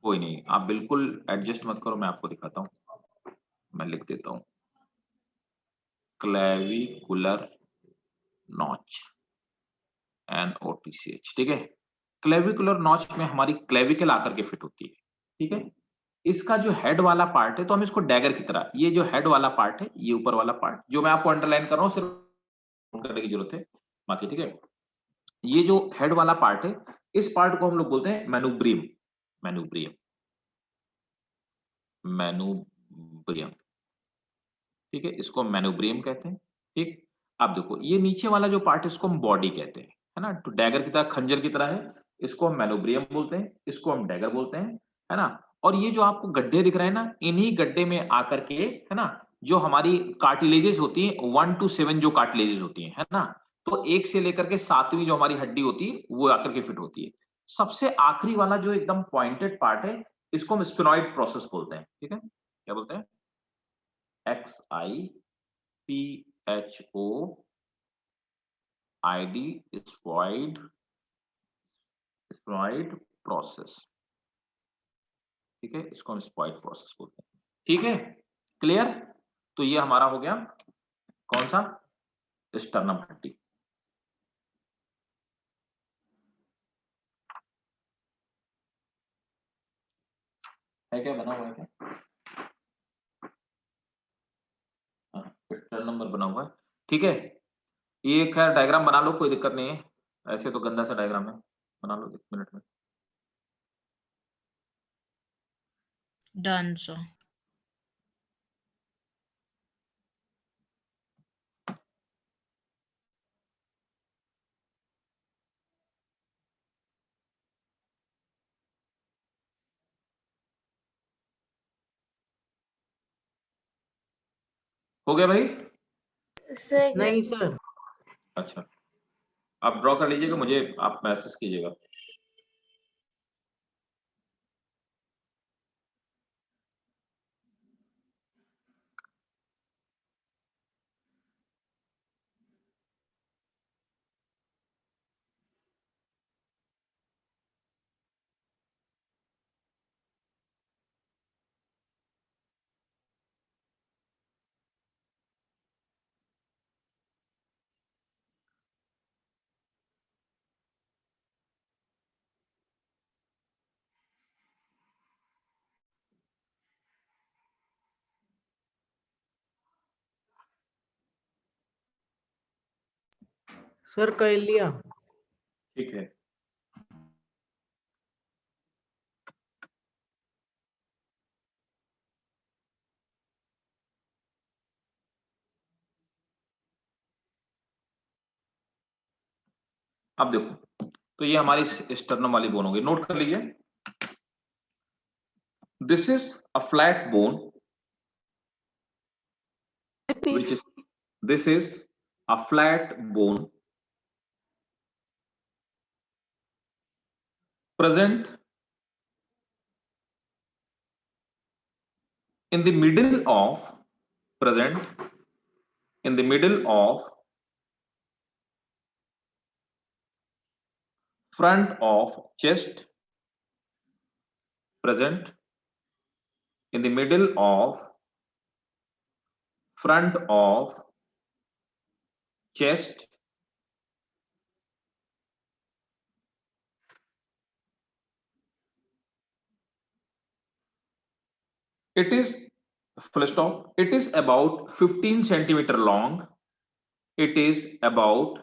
कोई नहीं, आप बिल्कुल एडजस्ट मत करो, मैं आपको दिखाता हूँ, मैं लिख देता हूँ क्लेविकुलर नॉच, NOTCH, ठीक है। क्लेविकुलर नॉच में हमारी क्लेविकल आकर के फिट होती है, ठीक है। इसका जो हेड वाला पार्ट है, तो हम इसको डैगर की तरह, ये जो हेड वाला पार्ट है, ये ऊपर वाला पार्ट जो मैं आपको अंडरलाइन कर रहा हूँ, सिर्फ करने की जरूरत है बाकी, ठीक है। ये जो हेड वाला पार्ट है, इस पार्ट को हम लोग बोलते हैं मैनुब्रियम, मैनुब्रियम, मैनुब्रियम, ठीक है। इसको मैनुब्रियम कहते हैं, ठीक। अब देखो ये नीचे वाला जो पार्ट, इसको हम बॉडी कहते हैं, है ना। तो डैगर की तरह, खंजर की तरह है, इसको हम मैनुब्रियम बोलते हैं, इसको हम डैगर बोलते हैं, है ना। और ये जो आपको गड्ढे दिख रहे हैं ना, इन्हीं गड्ढे में आकर के, है ना, जो हमारी कार्टिलेजेस होती हैं 1 to 7 जो कार्टिलेजेस होती हैं, है ना, तो 1 से लेकर के 7वीं जो हमारी हड्डी होती है वो आकर के फिट होती है। सबसे आखिरी वाला जो एकदम पॉइंटेड पार्ट है, इसको हम स्फेनॉइड प्रोसेस बोलते हैं, ठीक है। क्या बोलते हैं? XIPHOID, स्फेनॉइड प्रोसेस, ठीक है। इसको हम स्फेनॉइड प्रोसेस बोलते हैं, ठीक है। क्लियर? तो ये हमारा हो गया कौन सा? स्टर्नम हड्डी। है क्या, बना हुआ है क्या? स्टर्नम नंबर बना हुआ है, ठीक है। ये खैर डायग्राम बना लो, कोई दिक्कत नहीं है, ऐसे तो गंदा सा डायग्राम है, बना लो 1 मिनट में। Done sir. हो गया भाई? सर नहीं सर। अच्छा, आप ड्रॉ कर लीजिएगा, मुझे आप मैसेज कीजिएगा। सर कर लिया। ठीक है, अब देखो, तो ये हमारी स्टर्नम वाली बोन होगी, नोट कर लीजिए। This is a flat bone which is, this is a flat bone present in the middle of, present in the middle of front of chest, present in the middle of front of chest, it is, full stop, it is about 15 centimeter long, it is about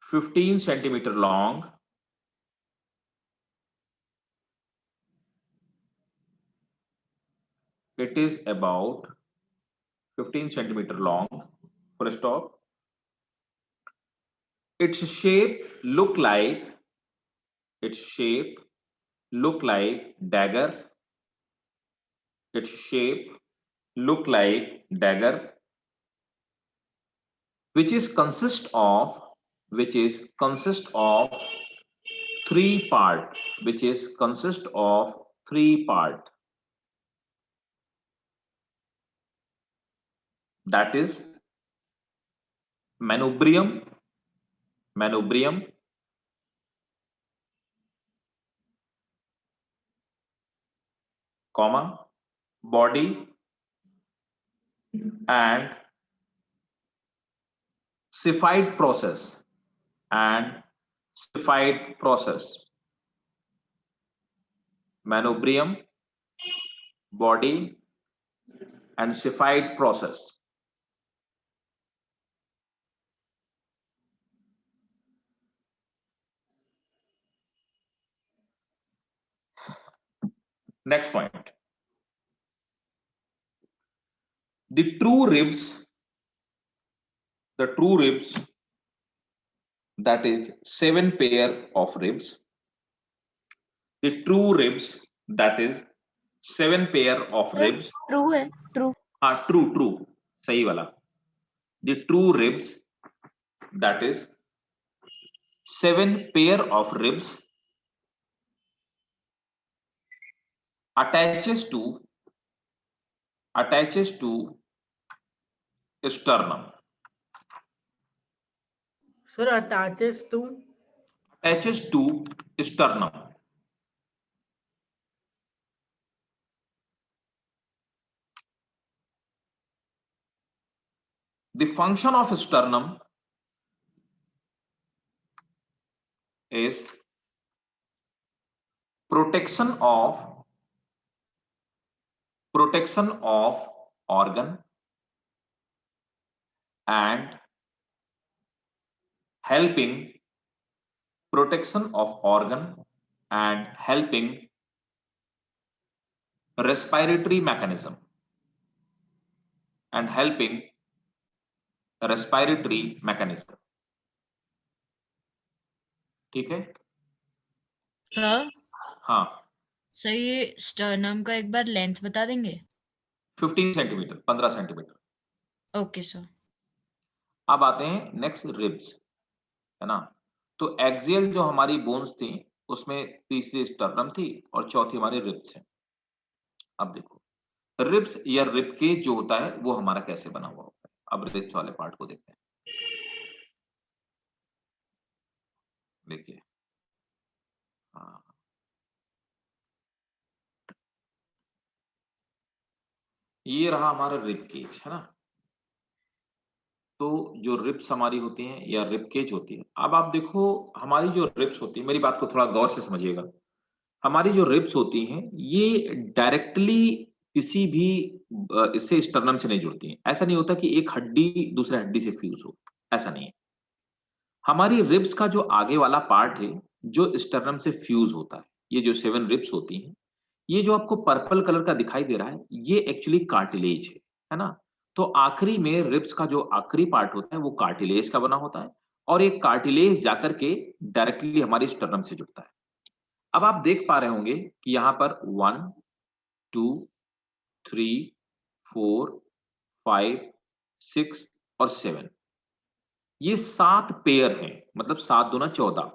15 centimeter long, it is about 15 centimeter long, full stop. Its shape look like, its shape look like dagger, its shape look like dagger, which is consist of three part, that is manubrium, comma, body and Cepheid process manubrium, body and Cepheid process. Next point. The true ribs, that is 7 pair of ribs. The true ribs, that is 7 pair of ribs. True है, true. हाँ, true, सही वाला. The true ribs, that is 7 pair of ribs attaches to sternum. Sir, attaches to sternum. The function of sternum is protection of organ and helping respiratory mechanism ठीक है sir हाँ sir ये sternum का एक बार length बता देंगे 15 centimetre 15 centimetre okay sir अब आते हैं नेक्स्ट रिब्स है ना तो एक्सियल जो हमारी बोन्स थी उसमें तीसरी स्टर्नम थी और चौथी हमारी रिब्स है अब देखो रिब्स या रिब केज जो होता है वो हमारा कैसे बना हुआ होता है अब रिब्स वाले पार्ट को देखते हैं देखिए हाँ ये रहा हमारा रिब केज है ना तो जो रिब्स हमारी होती हैं या रिब केज होती है अब आप देखो हमारी जो रिब्स होती है मेरी बात को थोड़ा गौर से समझिएगा हमारी जो रिब्स होती हैं ये डायरेक्टली किसी भी इससे स्टर्नम से नहीं जुड़ती हैं ऐसा नहीं होता कि एक हड्डी दूसरे हड्डी से फ्यूज हो ऐसा नहीं है हमारी रिब्स का जो आगे वाला पार्ट है जो स्टर्नम से फ्यूज होता है ये जो 7 रिब्स होती हैं ये जो आपको पर्पल कलर का दिखाई दे रहा है ये एक्चुअली कार्टिलेज है ना तो आखिरी में रिब्स का जो आखिरी पार्ट होता है वो कार्टिलेज का बना होता है और एक कार्टिलेज जाकर के डायरेक्टली हमारी स्टर्नम से जुड़ता है अब आप देख पा रहे होंगे कि यहां पर 1 2 3 4 5 6 और 7 ये 7 पेयर हैं मतलब 7 दूना 14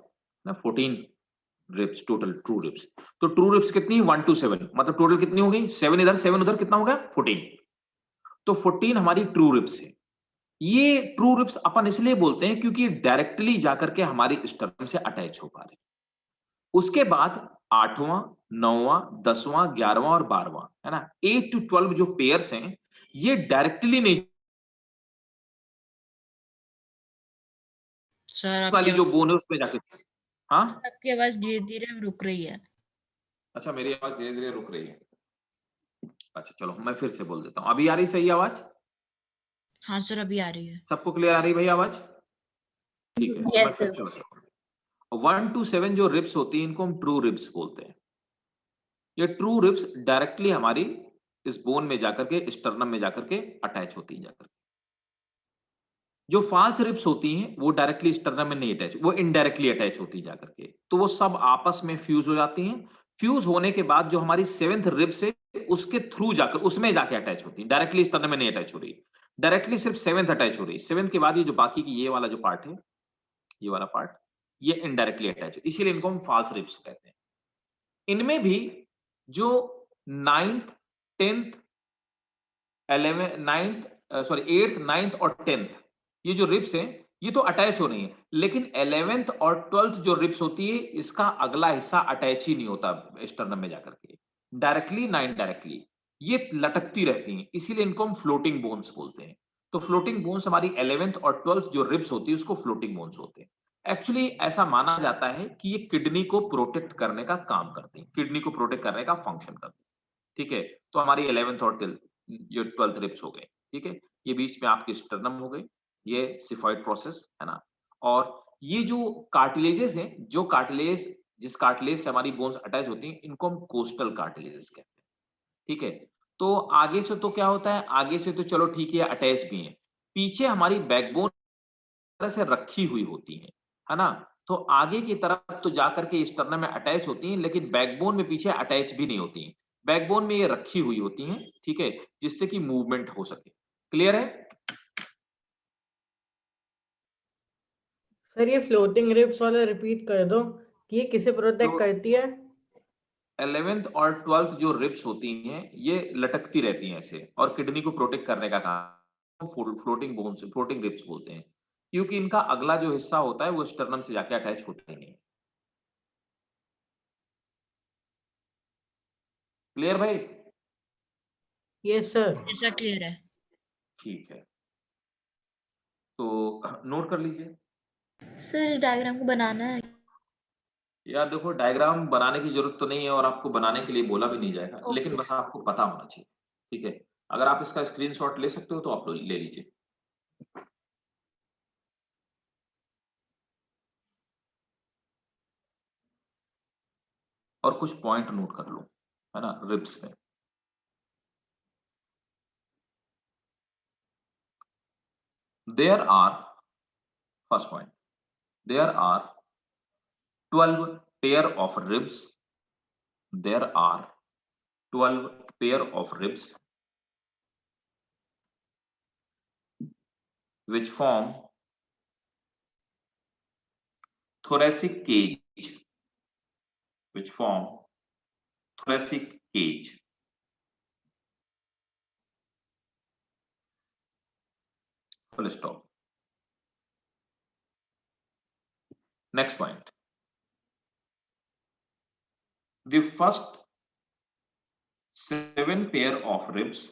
ना 14 रिब्स टोटल ट्रू रिब्स तो ट्रू रिब्स कितनी 1 to 7 मतलब टोटल कितनी हो गई 7 इधर 7 उधर कितना हो गया 14 तो 14 हमारी ट्रू रिब्स है ये ट्रू रिब्स अपन इसलिए बोलते हैं क्योंकि डायरेक्टली जाकर के हमारी स्टर्नम से अटैच हो पा रहे उसके बाद 8वां 9वां 10वां 11वां और 12वां है ना 8 to 12 जो पेयर्स हैं ये डायरेक्टली नहीं सर वाली जो बोन है उसमें जाके हाँ आपकी आवाज धीरे धीरे रुक रही है अच्छा मेरी आवाज धीरे धीरे रुक रही है अच्छा चलो मैं फिर से बोल देता हूँ अभी आ रही सही आवाज हाँ सर अभी आ रही है सबको क्लियर आ रही भाई आवाज ठीक है Yes, sir. 1 to 7 जो रिब्स होती हैं इनको हम ट्रू रिब्स बोलते हैं ये ट्रू रिब्स डायरेक्टली हमारी इस बोन में जाकर के स्टर्नम में जाकर के अटैच होती है जाकर जो फाल्स रिब्स होती हैं वो डायरेक्टली स्टर्नम में नहीं अटैच वो इनडायरेक्टली अटैच होती है जाकर के तो वो सब आपस में फ्यूज हो जाती हैं फ्यूज होने के बाद जो हमारी 7th रिब्स है उसके थ्रू जाकर उसमें जाके अटैच होती है, डायरेक्टली स्टर्नम में नहीं अटैच हो रही, डायरेक्टली सिर्फ सेवेंथ अटैच हो रही है। सेवेंथ के बाद ये जो बाकी की ये वाला जो पार्ट है, ये वाला पार्ट, ये इनडायरेक्टली अटैच है, इसीलिए इनको हम फॉल्स रिब्स कहते हैं। इनमें भी जो 9th 10th 11th 8th 9th और 10th ये जो रिब्स हैं ये तो अटैच हो रही है, लेकिन 11th और 12th जो रिब्स होती है इसका अगला हिस्सा अटैच ही नहीं होता स्टर्नम में जाकर के, डायरेक्टली ना इनडायरेक्टली ये लटकती रहती हैं, इसीलिए इनको हम फ्लोटिंग बोन्स बोलते हैं। तो फ्लोटिंग बोन्स हमारी 11th और 12th जो रिब्स होती है उसको फ्लोटिंग बोन्स होते हैं। एक्चुअली ऐसा माना जाता है कि ये किडनी को प्रोटेक्ट करने का काम करती हैं, किडनी को प्रोटेक्ट करने का फंक्शन करती है। ठीक है, तो हमारी 11th और जो 12th रिब्स हो गए, ठीक है, ये बीच में आपकी स्टर्नम हो गई, ये सिफॉइड प्रोसेस है ना। और ये जो कार्टिलेजेस हैं, जो कार्टिलेज जिस कार्टिलेज से हमारी बोन्स अटैच होती हैं इनको हम कोस्टल कार्टिलेजेस कहते हैं। ठीक है, तो आगे से तो क्या होता है, आगे से तो चलो ठीक है अटैच भी हैं, पीछे हमारी बैकबोन तरह से रखी हुई होती है ना। तो आगे की तरफ तो जाकर के स्टर्नम में अटैच होती हैं, लेकिन बैकबोन में पीछे अटैच भी नहीं होती हैं, बैकबोन में ये रखी हुई होती हैं, ठीक है, जिससे कि मूवमेंट हो सके। क्लियर है? सर ये फ्लोटिंग रिब्स वाला रिपीट कर दो कि ये किसे प्रोटेक्ट तो करती है। 11th और 12th जो रिब्स होती हैं ये लटकती रहती हैं ऐसे, और किडनी को प्रोटेक्ट करने का काम फ्लोटिंग बोन्स, फ्लोटिंग रिब्स बोलते हैं, क्योंकि इनका अगला जो हिस्सा होता है वो स्टर्नम से जाके अटैच होता ही नहीं। क्लियर भाई? Yes sir. ऐसा क्लियर है। ठीक है, तो नोट कर लीजिए। सर इस डायग्राम को बनाना है। यार देखो डायग्राम बनाने की जरूरत तो नहीं है, और आपको बनाने के लिए बोला भी नहीं जाएगा, लेकिन ओके बस आपको पता होना चाहिए। ठीक है, अगर आप इसका स्क्रीनशॉट ले सकते हो तो आप ले लीजिए। और कुछ पॉइंट नोट कर लो, है ना, रिब्स में। There are, first point, there are 12 pair of ribs, there are 12 pair of ribs which form thoracic cage, which form thoracic cage. Full stop. Next point. The first 7 pair of ribs,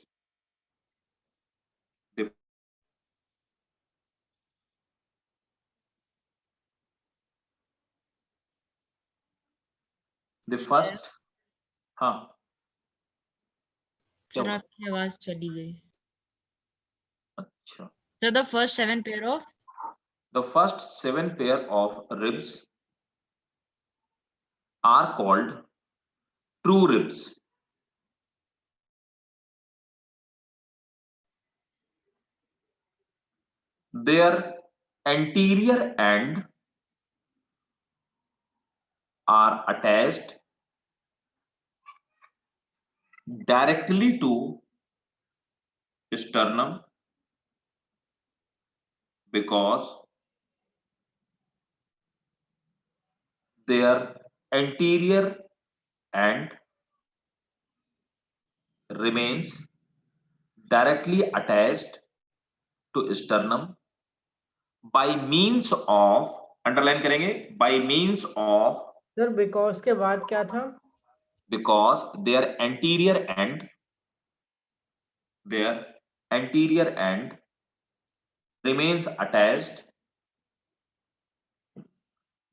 the first, हाँ sir आपकी आवाज चली गई। अच्छा, So the first 7 pair of the first 7 pair of ribs are called true ribs. Their anterior end are attached directly to sternum because their anterior end remains directly attached to sternum by means of, underline करेंगे, by means of, sir because के बाद क्या था। because their anterior end remains attached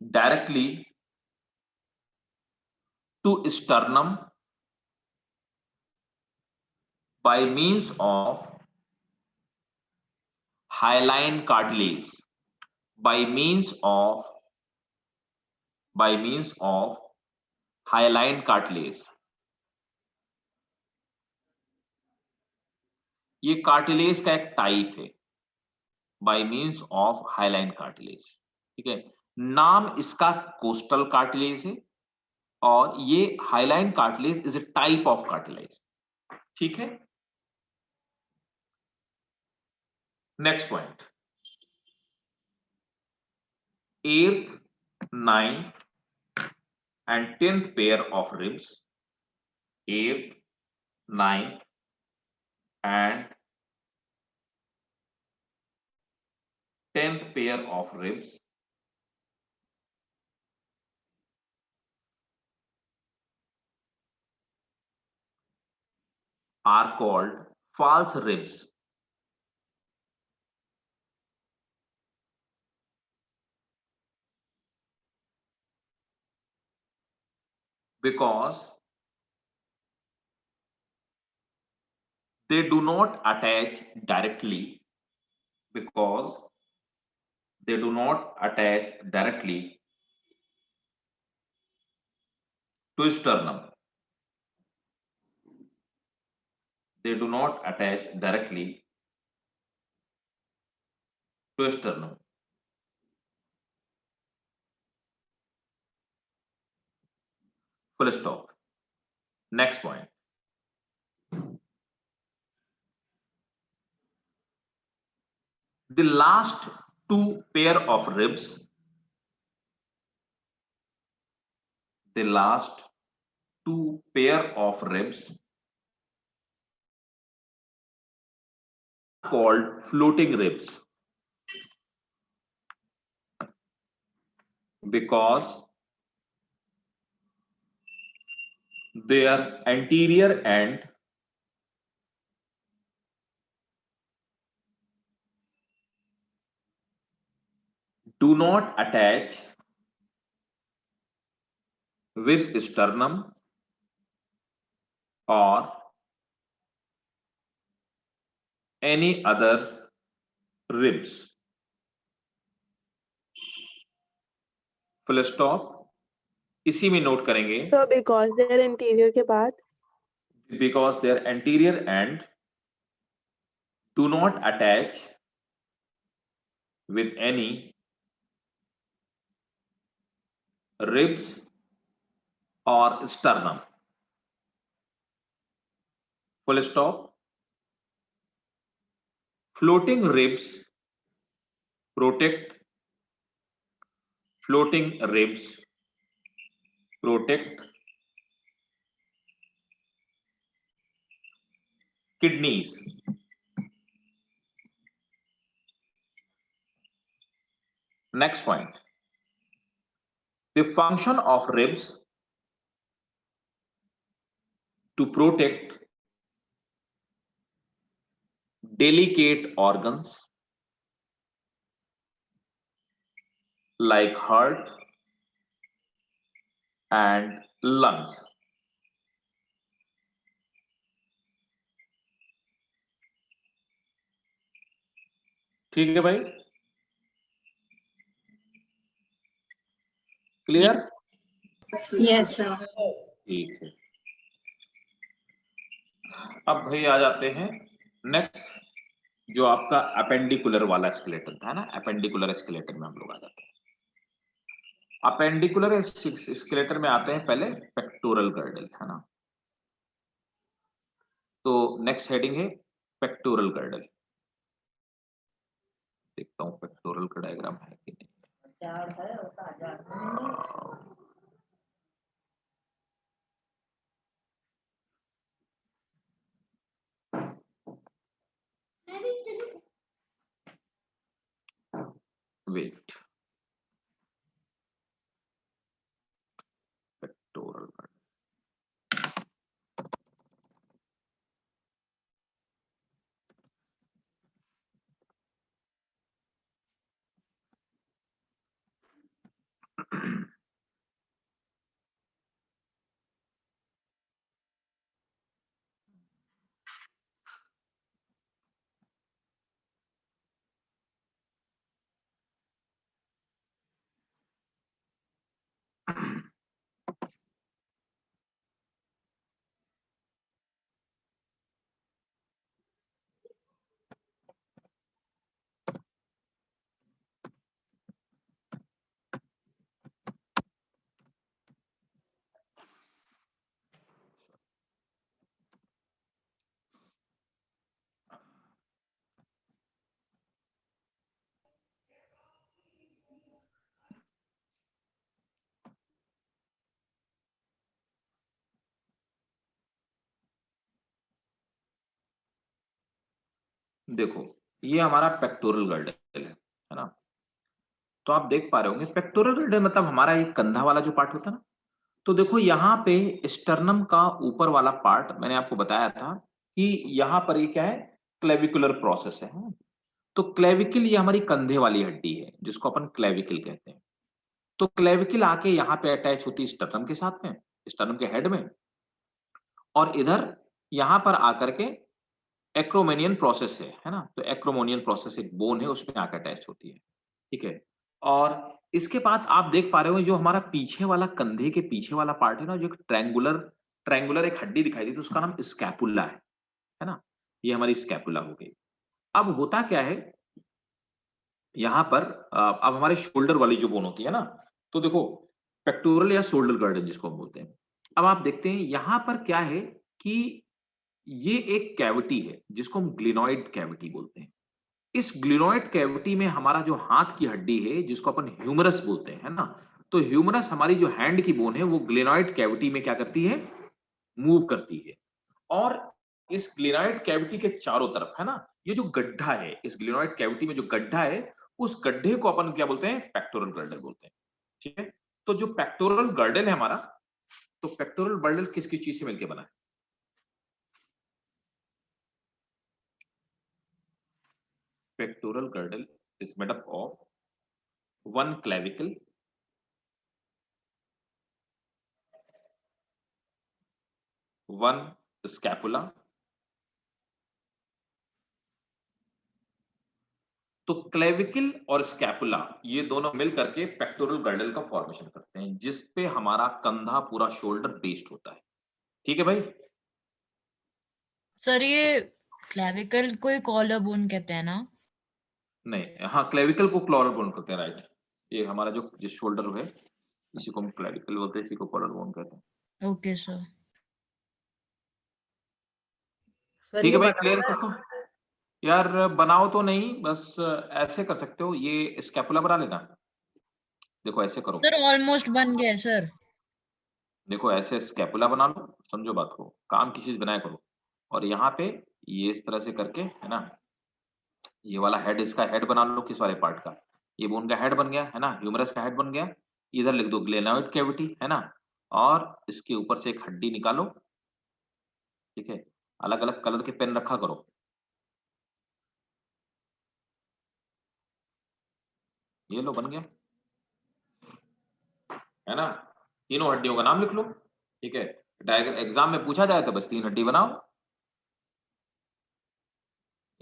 directly to sternum by means of hyaline cartilage, by means of hyaline cartilage. ये cartilage का एक type है, by means of hyaline cartilage. ठीक है, नाम इसका कोस्टल कार्टिलेज है, और ये hyaline cartilage is a type of cartilage. ठीक है। Next point, 8th, 9th and 10th pair of ribs, 8th, 9th and 10th pair of ribs are called false ribs because they do not attach directly, because they do not attach directly to sternum. They do not attach directly to sternum. Full stop. Next point. The last two pair of ribs, the last two pair of ribs are called floating ribs because their anterior end do not attach with sternum or any other ribs. Full stop. इसी में note करेंगे So because they're anterior के बाद because their anterior end do not attach with any ribs or sternum. Full stop. Floating ribs protect kidneys. Next point. The function of ribs to protect delicate organs like heart and lungs. ठीक है भाई, clear? Yes, sir. ठीक है। अब भाई आ जाते हैं next, जो आपका अपेंडिकुलर वाला स्केलेटन था ना, अपेंडिकुलर स्केलेटन में हम लोग आ जाते हैं। अपेंडिकुलर स्केलेटन में आते हैं पहले पेक्टोरल गर्डल, है ना। तो नेक्स्ट हेडिंग है पेक्टोरल गर्डल। देखता हूं पेक्टोरल का डायग्राम है कि नहीं। Wait, pectoral girdle. देखो ये हमारा पेक्टोरल गर्डल है ना। तो आप देख पा रहे होंगे पेक्टोरल गर्डल मतलब हमारा ये कंधा वाला जो पार्ट होता है ना। तो देखो यहाँ पे स्टर्नम का ऊपर वाला पार्ट मैंने आपको बताया था कि यहाँ पर ये क्या है, क्लेविकुलर प्रोसेस है। तो क्लेविकल ये हमारी कंधे वाली हड्डी है जिसको अपन क्लेविकल कहते हैं। तो क्लेविकल आके यहाँ पे अटैच होती है स्टर्नम के साथ में, स्टर्नम के हेड में, और इधर यहाँ पर आकर के एक्रोमेनियन प्रोसेस है ना। तो एक्रोमोनियन प्रोसेस एक बोन है उसमें आकर अटैच होती है, ठीक है। और इसके बाद आप देख पा रहे हो जो हमारा पीछे वाला कंधे के पीछे वाला पार्ट है ना, जो ट्रायंगुलर ट्रायंगुलर एक हड्डी दिखाई दी, तो उसका नाम स्कैपुला है ना। ये हमारी स्कैपुला हो गई। अब होता क्या है यहाँ पर, अब हमारे शोल्डर वाली जो बोन होती है ना, तो देखो पेक्टोरल या शोल्डर गर्डन जिसको हम बोलते हैं। अब आप देखते हैं यहाँ पर क्या है कि ये एक कैविटी है जिसको हम ग्लिनॉइड कैविटी बोलते हैं। इस ग्लिनॉइड कैविटी में हमारा जो हाथ की हड्डी है जिसको अपन ह्यूमरस बोलते हैं, है ना। तो ह्यूमरस हमारी जो हैंड की बोन है वो ग्लिनॉइड कैविटी में क्या करती है, मूव करती है। और इस ग्लिनॉइड कैविटी के चारों तरफ है ना, ये जो गड्ढा है, इस ग्लिनॉइड कैविटी में जो गड्ढा है, उस गड्ढे को अपन क्या बोलते हैं, पेक्टोरल गर्डल बोलते हैं, ठीक है। तो जो पेक्टोरल गर्डल है हमारा, तो पेक्टोरल गर्डल किस किस चीज से मिलकर बना है? Pectoral girdle is made up of one clavicle, one scapula, तो क्लेविकल और स्कैपुला ये दोनों मिल करके पेक्टोरल गर्डल का फॉर्मेशन करते हैं जिसपे हमारा कंधा पूरा शोल्डर बेस्ड होता है, ठीक है भाई। सर ये क्लेविकल को कॉलर बोन कहते हैं ना? नहीं, हाँ क्लेविकल को कॉलर बोन कहते हैं, राइट। ये हमारा जो जिस शोल्डर है इसी को हम क्लेविकल बोलते हैं, इसी को कॉलर बोन कहते हैं। Okay sir. सर ठीक ये है भाई, बना क्लियर हुआ है? सबको? यार बनाओ तो नहीं, बस ऐसे कर सकते हो, ये स्कैपुला बना लेना। देखो ऐसे करो, सर ऑलमोस्ट बन गया है सर। देखो ऐसे स्कैपुला बना लो, समझो बात को, काम की चीज बनाया करो। और यहाँ पे ये इस तरह से करके है ना, ये वाला हेड, इसका हेड बना लो, किस वाले पार्ट का, ये बोन का हेड बन गया है ना, ह्यूमरस का हेड बन गया। इधर लिख दो ग्लेनोइड कैविटी है ना, और इसके ऊपर से एक हड्डी निकालो, ठीक है। अलग अलग कलर के पेन रखा करो, ये लो बन गया है ना। तीनों हड्डियों का नाम लिख लो, ठीक है। डायग्राम एग्जाम में पूछा जाए तो बस 3 हड्डी बनाओ,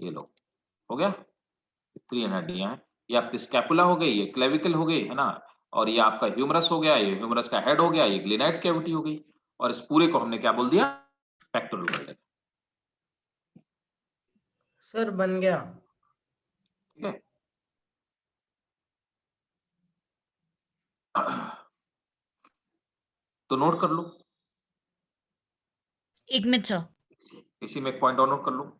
ये लो हो गया। 3 हड्डियां हैं, ये आपकी स्कैपुला हो गई, ये क्लेविकल हो गई है ना, और ये आपका ह्यूमरस हो गया, ये ह्यूमरस का हेड हो गया, ये ग्लिनॉइड कैविटी हो गई, और इस पूरे को हमने क्या बोल दिया, पेक्टोरल गर्डल, सर बन गया। ठीक है। तो नोट कर लो, एक मिनट सर। इसी में एक पॉइंट और नोट कर लो।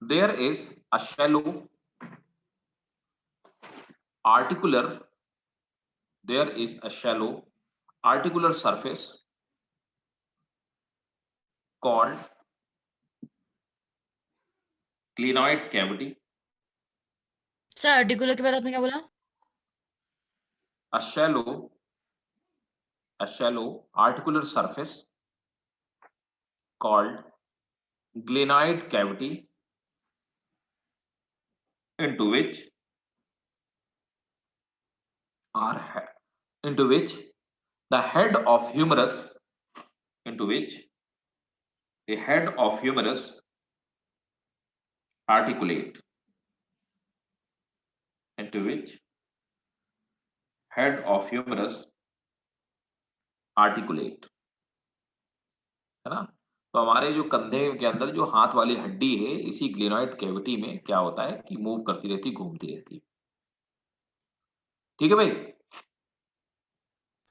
There is a shallow articular, there is a shallow articular surface called glenoid cavity. Sir articular के बाद आपने क्या बोला? A shallow articular surface called glenoid cavity, into which the head of humerus, into which the head of humerus articulate, into which head of humerus articulate, है ना। तो हमारे जो कंधे के अंदर जो हाथ वाली हड्डी है, इसी ग्लिनॉइड कैविटी में क्या होता है कि मूव करती रहती, घूमती रहती है, ठीक है भाई।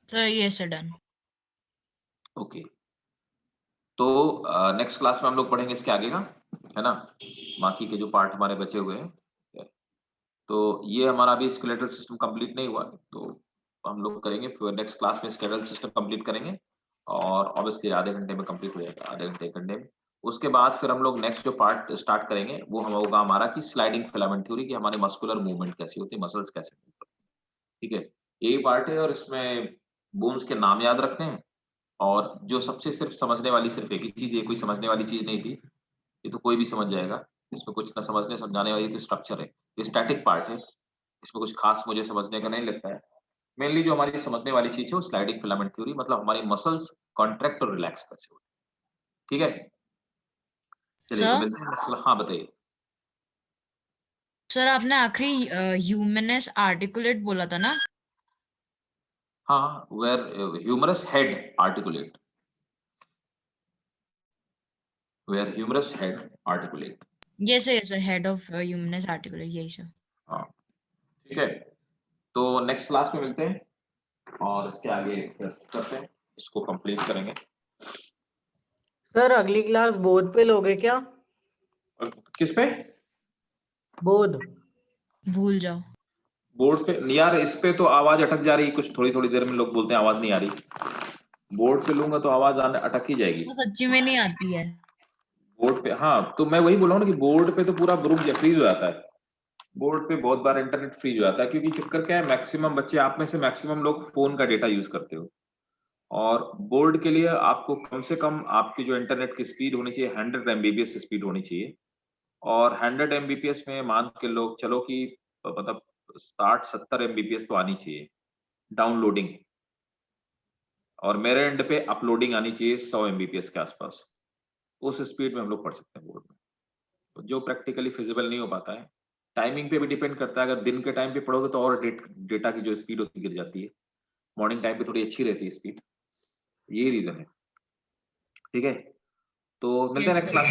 सर ये सर डन। ओके, तो नेक्स्ट क्लास में हम लोग पढ़ेंगे इसके आगे का, है ना, बाकी के जो पार्ट हमारे बचे हुए हैं। तो ये हमारा अभी स्केलेटल सिस्टम कंप्लीट नहीं हुआ है, तो हम लोग करेंगे फिर नेक्स्ट क्लास में स्केलेटल सिस्टम कंप्लीट करेंगे और ऑब्वियसली आधे घंटे में कंप्लीट हो जाएगा, आधे घंटे 1 घंटे में। उसके बाद फिर हम लोग नेक्स्ट जो पार्ट स्टार्ट करेंगे वो हम होगा हमारा कि स्लाइडिंग फिलामेंट थ्योरी कि हमारे मस्कुलर मूवमेंट कैसी होती है, मसल्स कैसे मूव करते हैं, ठीक है? यही पार्ट है और इसमें बोन्स के नाम याद रखते हैं और जो सबसे सिर्फ समझने वाली सिर्फ एक ही चीज़, ये कोई समझने वाली चीज़ नहीं थी, ये तो कोई भी समझ जाएगा। इसमें कुछ ना समझने समझाने वाली तो स्ट्रक्चर है, ये स्टैटिक पार्ट है, इसमें कुछ खास मुझे समझने का नहीं लगता है। मेनली जो हमारी समझने वाली चीज़ है वो स्लाइडिंग फिलामेंट थ्योरी मतलब हमारी मसल्स कॉन्ट्रैक्ट और रिलैक्स कैसे होती है, ठीक है? चलिए तो सर मिलते हैं नेक्स्ट। हाँ, बताइए। सर आपने आखिरी ह्यूमनस आर्टिकुलेट बोला था ना? हाँ, where humerus head articulate, where humerus head articulate. Yes head of humerus articulate, यही सर। हाँ, ठीक है। तो नेक्स्ट क्लास में मिलते हैं और इसके आगे फिर करते हैं, इसको कंप्लीट करेंगे। सर अगली क्लास बोर्ड पे लोगे क्या? और किस पे? बोर्ड। भूल जाओ। बोर्ड पे यार, इस पे तो आवाज अटक जा रही, कुछ थोड़ी थोड़ी देर में लोग बोलते हैं आवाज नहीं आ रही। बोर्ड पे लूंगा तो आवाज आने अटक ही जाएगी। वो सच्ची में नहीं आती है। बोर्ड पे हाँ, तो मैं वही बोल रहा हूँ ना कि बोर्ड पे तो पूरा रुक फ्रीज हो जाता है। बोर्ड पे बहुत बार इंटरनेट फ्रीज हो जाता है क्योंकि चक्कर क्या है, मैक्सिमम बच्चे आप में से मैक्सिमम लोग फोन का डेटा यूज करते हो और बोर्ड के लिए आपको कम से कम आपकी जो इंटरनेट की स्पीड होनी चाहिए 100 एमबीपीएस स्पीड होनी चाहिए और 100 एमबीपीएस में मान के लोग चलो कि मतलब 60-70 एमबीपीएस तो आनी चाहिए डाउनलोडिंग और मेरे एंड पे अपलोडिंग आनी चाहिए 100 एमबीपीएस के आसपास। उस स्पीड में हम लोग पढ़ सकते हैं बोर्ड में, तो जो प्रैक्टिकली फिजिबल नहीं हो पाता है। टाइमिंग पे भी डिपेंड करता है, अगर दिन के टाइम पे पढ़ोगे तो और डेटा की जो स्पीड होती गिर जाती है, मॉर्निंग टाइम पे थोड़ी अच्छी रहती है स्पीड, यही रीजन है, ठीक है? तो मिलते हैं यस नेक्स्ट सर। क्लास।